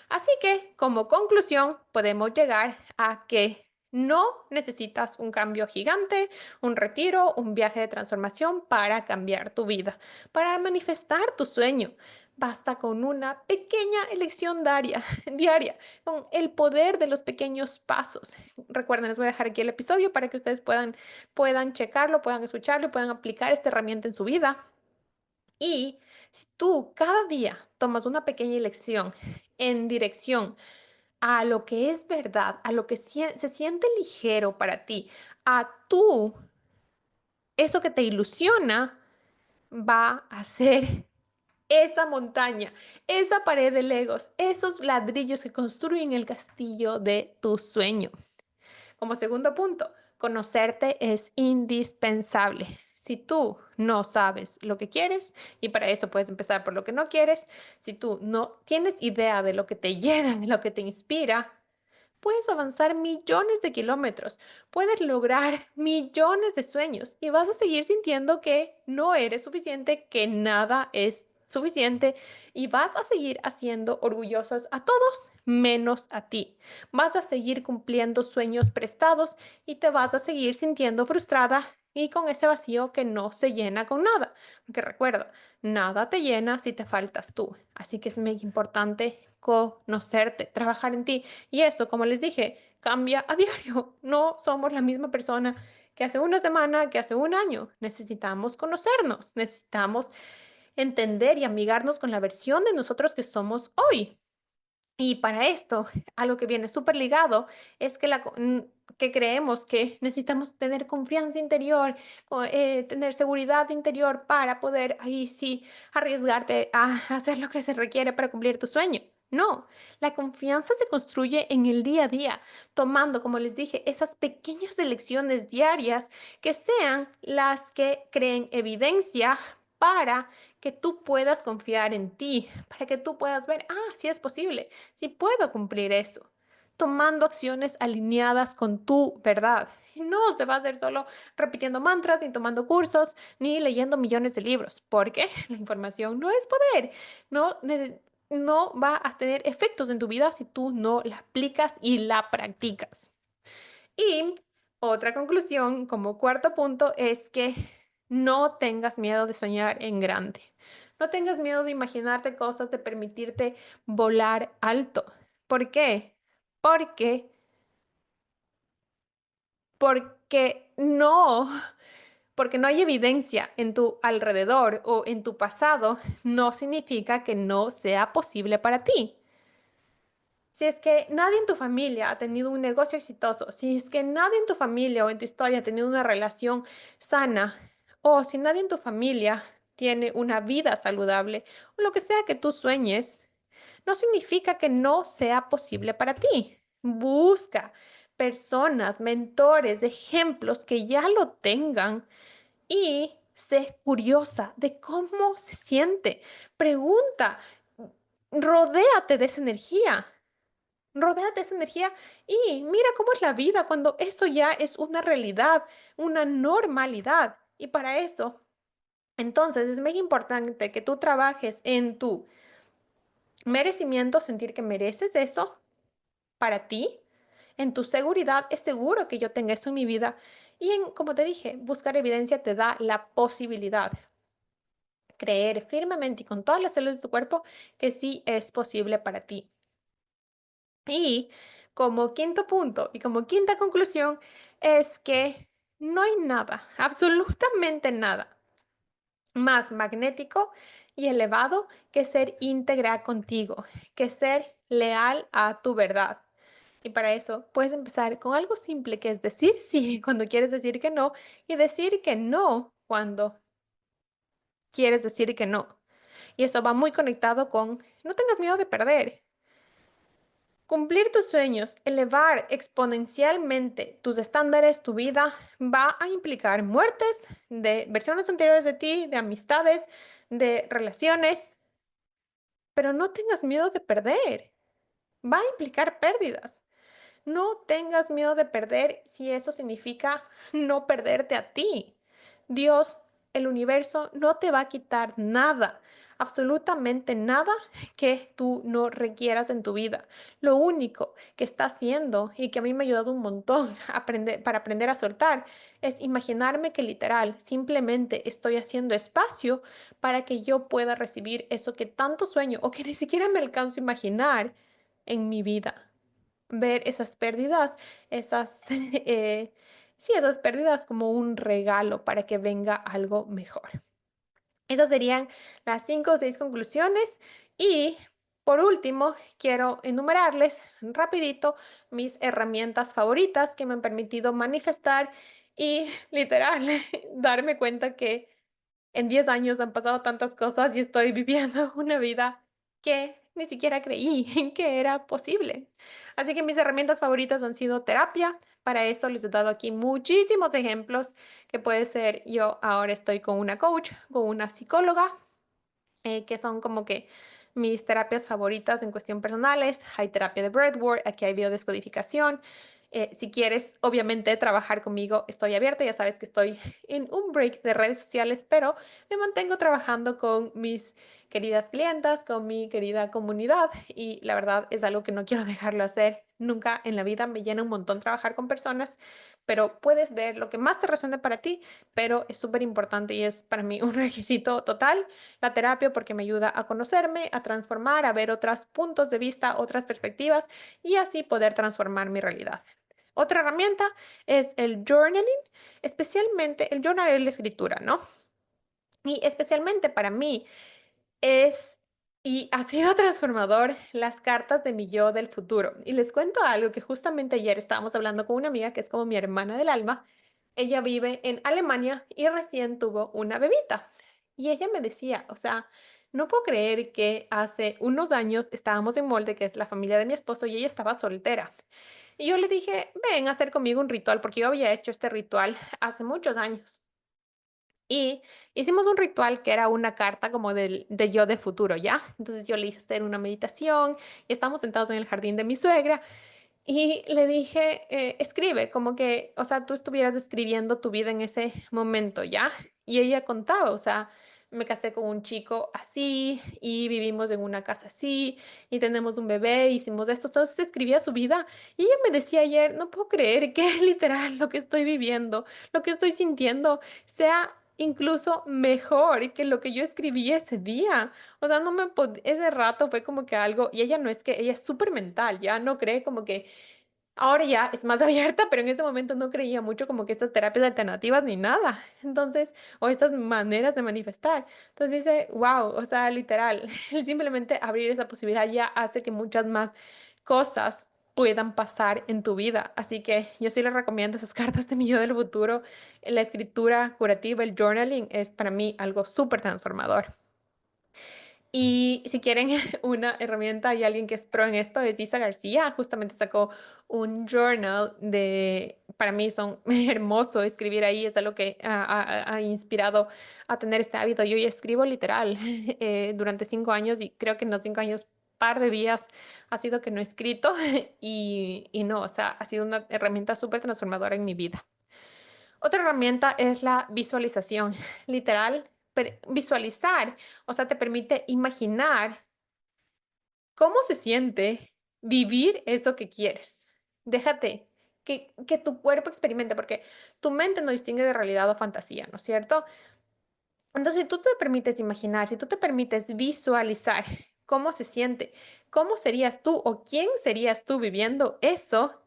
Así que, como conclusión, podemos llegar a que no necesitas un cambio gigante, un retiro, un viaje de transformación para cambiar tu vida, para manifestar tu sueño. Basta con una pequeña elección diaria, con el poder de los pequeños pasos. Recuerden, les voy a dejar aquí el episodio para que ustedes puedan checarlo, puedan escucharlo y puedan aplicar esta herramienta en su vida. Y si tú cada día tomas una pequeña elección en dirección a lo que es verdad, a lo que se siente ligero para ti, a tú, eso que te ilusiona, va a ser esa montaña, esa pared de Legos, esos ladrillos que construyen el castillo de tu sueño. Como segundo punto, conocerte es indispensable. Si tú no sabes lo que quieres, y para eso puedes empezar por lo que no quieres, si tú no tienes idea de lo que te llena, de lo que te inspira, puedes avanzar millones de kilómetros, puedes lograr millones de sueños y vas a seguir sintiendo que no eres suficiente, que nada es suficiente y vas a seguir haciendo orgullosos a todos menos a ti. Vas a seguir cumpliendo sueños prestados y te vas a seguir sintiendo frustrada y con ese vacío que no se llena con nada. Porque recuerda, nada te llena si te faltas tú. Así que es muy importante conocerte, trabajar en ti. Y eso, como les dije, cambia a diario. No somos la misma persona que hace una semana, que hace un año. Necesitamos conocernos, necesitamos entender y amigarnos con la versión de nosotros que somos hoy. Y para esto, algo que viene súper ligado es que, que creemos que necesitamos tener confianza interior, tener seguridad interior para poder ahí sí arriesgarte a hacer lo que se requiere para cumplir tu sueño. No, la confianza se construye en el día a día, tomando, como les dije, esas pequeñas elecciones diarias que sean las que creen evidencia para que tú puedas confiar en ti, para que tú puedas ver, sí es posible, sí puedo cumplir eso, tomando acciones alineadas con tu verdad. Y no se va a hacer solo repitiendo mantras, ni tomando cursos, ni leyendo millones de libros, porque la información no es poder, no, no va a tener efectos en tu vida si tú no la aplicas y la practicas. Y otra conclusión, como cuarto punto, es que no tengas miedo de soñar en grande. No tengas miedo de imaginarte cosas, de permitirte volar alto. ¿Por qué? Porque, porque porque no hay evidencia en tu alrededor o en tu pasado, no significa que no sea posible para ti. Si es que nadie en tu familia ha tenido un negocio exitoso, si es que nadie en tu familia o en tu historia ha tenido una relación sana, o si nadie en tu familia tiene una vida saludable, o lo que sea que tú sueñes, no significa que no sea posible para ti. Busca personas, mentores, ejemplos que ya lo tengan y sé curiosa de cómo se siente. Pregunta, rodéate de esa energía. Rodéate de esa energía y mira cómo es la vida cuando eso ya es una realidad, una normalidad. Y para eso, entonces es muy importante que tú trabajes en tu merecimiento, sentir que mereces eso para ti, en tu seguridad, es seguro que yo tenga eso en mi vida. Y en, como te dije, buscar evidencia te da la posibilidad. Creer firmemente y con todas las células de tu cuerpo que sí es posible para ti. Y como quinto punto y como quinta conclusión es que no hay nada, absolutamente nada más magnético y elevado que ser íntegra contigo, que ser leal a tu verdad. Y para eso puedes empezar con algo simple que es decir sí cuando quieres decir que no y decir que no cuando quieres decir que no. Y eso va muy conectado con no tengas miedo de perder. Cumplir tus sueños, elevar exponencialmente tus estándares, tu vida, va a implicar muertes de versiones anteriores de ti, de amistades, de relaciones, pero no tengas miedo de perder. Va a implicar pérdidas. No tengas miedo de perder si eso significa no perderte a ti. Dios, el universo, no te va a quitar nada, absolutamente nada que tú no requieras en tu vida. Lo único que está haciendo y que a mí me ha ayudado un montón para aprender a soltar es imaginarme que literal, simplemente estoy haciendo espacio para que yo pueda recibir eso que tanto sueño o que ni siquiera me alcanzo a imaginar en mi vida. Ver esas pérdidas, esas, sí, esas pérdidas como un regalo para que venga algo mejor. Esas serían las 5 o 6 conclusiones. Y por último, quiero enumerarles rapidito mis herramientas favoritas que me han permitido manifestar y literal darme cuenta que en 10 años han pasado tantas cosas y estoy viviendo una vida que ni siquiera creí que era posible. Así que mis herramientas favoritas han sido terapia. Para eso les he dado aquí muchísimos ejemplos que puede ser yo ahora estoy con una coach, con una psicóloga, que son como que mis terapias favoritas en cuestión personales. Hay terapia de breathwork, aquí hay biodescodificación. Si quieres, obviamente, trabajar conmigo, estoy abierta. Ya sabes que estoy en un break de redes sociales, pero me mantengo trabajando con mis queridas clientas, con mi querida comunidad y la verdad es algo que no quiero dejarlo hacer nunca en la vida. Me llena un montón trabajar con personas, pero puedes ver lo que más te resuene para ti, pero es súper importante y es para mí un requisito total la terapia porque me ayuda a conocerme, a transformar, a ver otros puntos de vista, otras perspectivas y así poder transformar mi realidad. Otra herramienta es el journaling, especialmente el journal es la escritura, ¿no? Y especialmente para mí es y ha sido transformador las cartas de mi yo del futuro. Y les cuento algo que justamente ayer estábamos hablando con una amiga que es como mi hermana del alma. Ella vive en Alemania y recién tuvo una bebita. Y ella me decía, o sea, no puedo creer que hace unos años estábamos en Molde, que es la familia de mi esposo, y ella estaba soltera. Y yo le dije, ven a hacer conmigo un ritual, porque yo había hecho este ritual hace muchos años. Y hicimos un ritual que era una carta como de yo de futuro, ¿ya? Entonces yo le hice hacer una meditación y estamos sentados en el jardín de mi suegra y le dije, escribe, como que, o sea, tú estuvieras describiendo tu vida en ese momento, ¿ya? Y ella contaba, o sea, me casé con un chico así y vivimos en una casa así y tenemos un bebé, hicimos esto, entonces escribía su vida y ella me decía ayer, no puedo creer que literal lo que estoy viviendo, lo que estoy sintiendo sea incluso mejor que lo que yo escribí ese día. O sea, no me ese rato fue como que algo, y ella no es que, ella es súper mental, ya no cree como que ahora ya es más abierta, pero en ese momento no creía mucho como que estas terapias alternativas ni nada. Entonces, o estas maneras de manifestar. Entonces dice, wow, o sea, literal, el simplemente abrir esa posibilidad ya hace que muchas más cosas puedan pasar en tu vida. Así que yo sí les recomiendo esas cartas de mi yo del futuro. La escritura curativa, el journaling, es para mí algo súper transformador. Y si quieren una herramienta y alguien que es pro en esto es Isa García, justamente sacó un journal para mí son hermoso escribir ahí, es algo que ha inspirado a tener este hábito. Yo ya escribo literal durante 5 años y creo que en los 5 años, par de días ha sido que no he escrito y no, o sea, ha sido una herramienta súper transformadora en mi vida. Otra herramienta es la visualización. Literal, visualizar, o sea, te permite imaginar cómo se siente vivir eso que quieres. Déjate que tu cuerpo experimente, porque tu mente no distingue de realidad o fantasía, ¿no es cierto? Entonces, si tú te permites imaginar, si tú te permites visualizar cómo se siente, cómo serías tú o quién serías tú viviendo eso,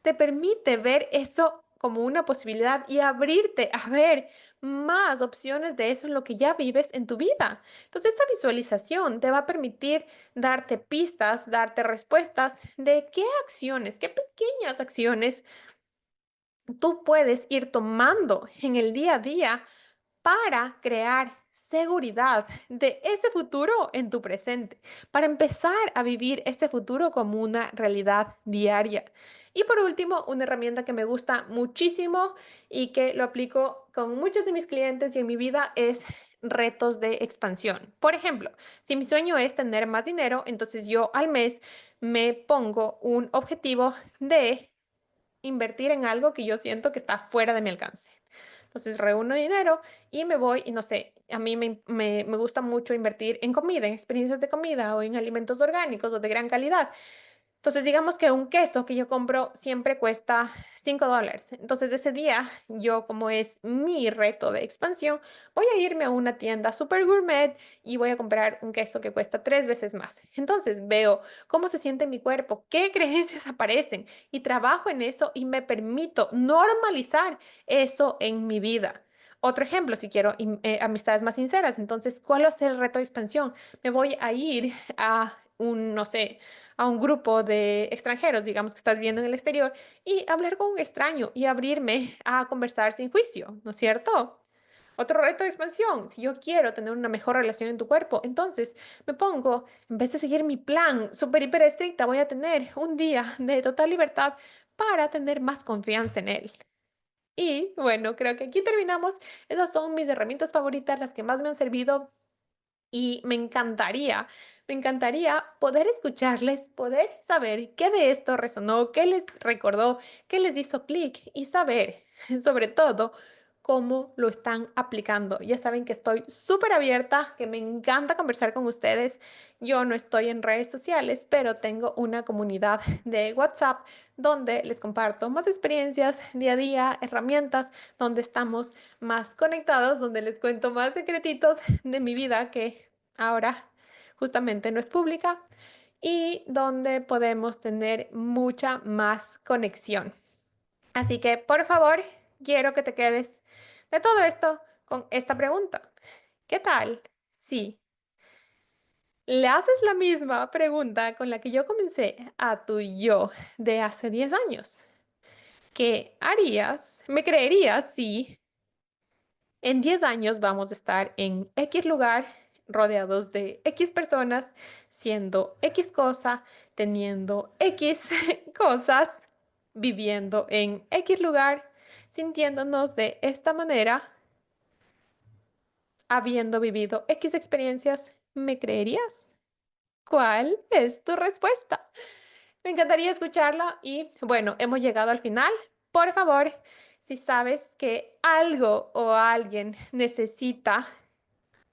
te permite ver eso como una posibilidad y abrirte a ver más opciones de eso en lo que ya vives en tu vida. Entonces, esta visualización te va a permitir darte pistas, darte respuestas de qué acciones, qué pequeñas acciones tú puedes ir tomando en el día a día para crear seguridad de ese futuro en tu presente, para empezar a vivir ese futuro como una realidad diaria. Y por último, una herramienta que me gusta muchísimo y que lo aplico con muchos de mis clientes y en mi vida es retos de expansión. Por ejemplo, si mi sueño es tener más dinero, entonces yo al mes me pongo un objetivo de invertir en algo que yo siento que está fuera de mi alcance. Entonces reúno dinero y me voy y no sé, a mí me gusta mucho invertir en comida, en experiencias de comida o en alimentos orgánicos o de gran calidad. Entonces, digamos que un queso que yo compro siempre cuesta $5. Entonces, ese día, yo, como es mi reto de expansión, voy a irme a una tienda super gourmet y voy a comprar un queso que cuesta 3 veces más. Entonces, veo cómo se siente mi cuerpo, qué creencias aparecen y trabajo en eso y me permito normalizar eso en mi vida. Otro ejemplo, si quiero amistades más sinceras, entonces, ¿cuál va a ser el reto de expansión? Me voy a ir a no sé, a un grupo de extranjeros, digamos que estás viendo en el exterior, y hablar con un extraño y abrirme a conversar sin juicio, ¿no es cierto? Otro reto de expansión, si yo quiero tener una mejor relación en tu cuerpo, entonces me pongo, en vez de seguir mi plan súper, hiper estricta, voy a tener un día de total libertad para tener más confianza en él. Y bueno, creo que aquí terminamos. Esas son mis herramientas favoritas, las que más me han servido y me encantaría poder escucharles, poder saber qué de esto resonó, qué les recordó, qué les hizo clic y saber, sobre todo, cómo lo están aplicando. Ya saben que estoy súper abierta, que me encanta conversar con ustedes. Yo no estoy en redes sociales, pero tengo una comunidad de WhatsApp donde les comparto más experiencias día a día, herramientas, donde estamos más conectados, donde les cuento más secretitos de mi vida que ahora justamente no es pública y donde podemos tener mucha más conexión. Así que, por favor, quiero que te quedes de todo esto con esta pregunta. ¿Qué tal si le haces la misma pregunta con la que yo comencé a tu yo de hace 10 años? ¿Qué harías? ¿Me creerías si en 10 años vamos a estar en X lugar, rodeados de X personas, siendo X cosa, teniendo X cosas, viviendo en X lugar, sintiéndonos de esta manera, habiendo vivido X experiencias? ¿Me creerías? ¿Cuál es tu respuesta? Me encantaría escucharla y bueno, hemos llegado al final. Por favor, si sabes que algo o alguien necesita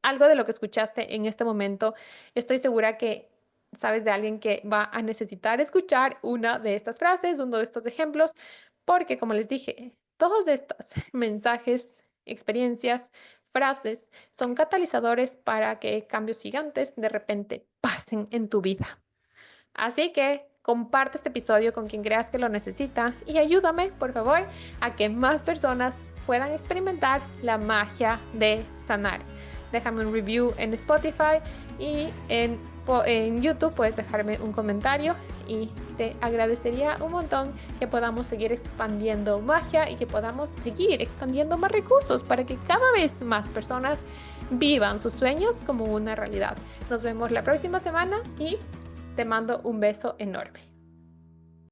algo de lo que escuchaste en este momento, estoy segura que sabes de alguien que va a necesitar escuchar una de estas frases, uno de estos ejemplos, porque como les dije, todos estos mensajes, experiencias, frases son catalizadores para que cambios gigantes de repente pasen en tu vida. Así que comparte este episodio con quien creas que lo necesita y ayúdame, por favor, a que más personas puedan experimentar la magia de sanar. Déjame un review en Spotify y en YouTube puedes dejarme un comentario y te agradecería un montón que podamos seguir expandiendo magia y que podamos seguir expandiendo más recursos para que cada vez más personas vivan sus sueños como una realidad. Nos vemos la próxima semana y te mando un beso enorme.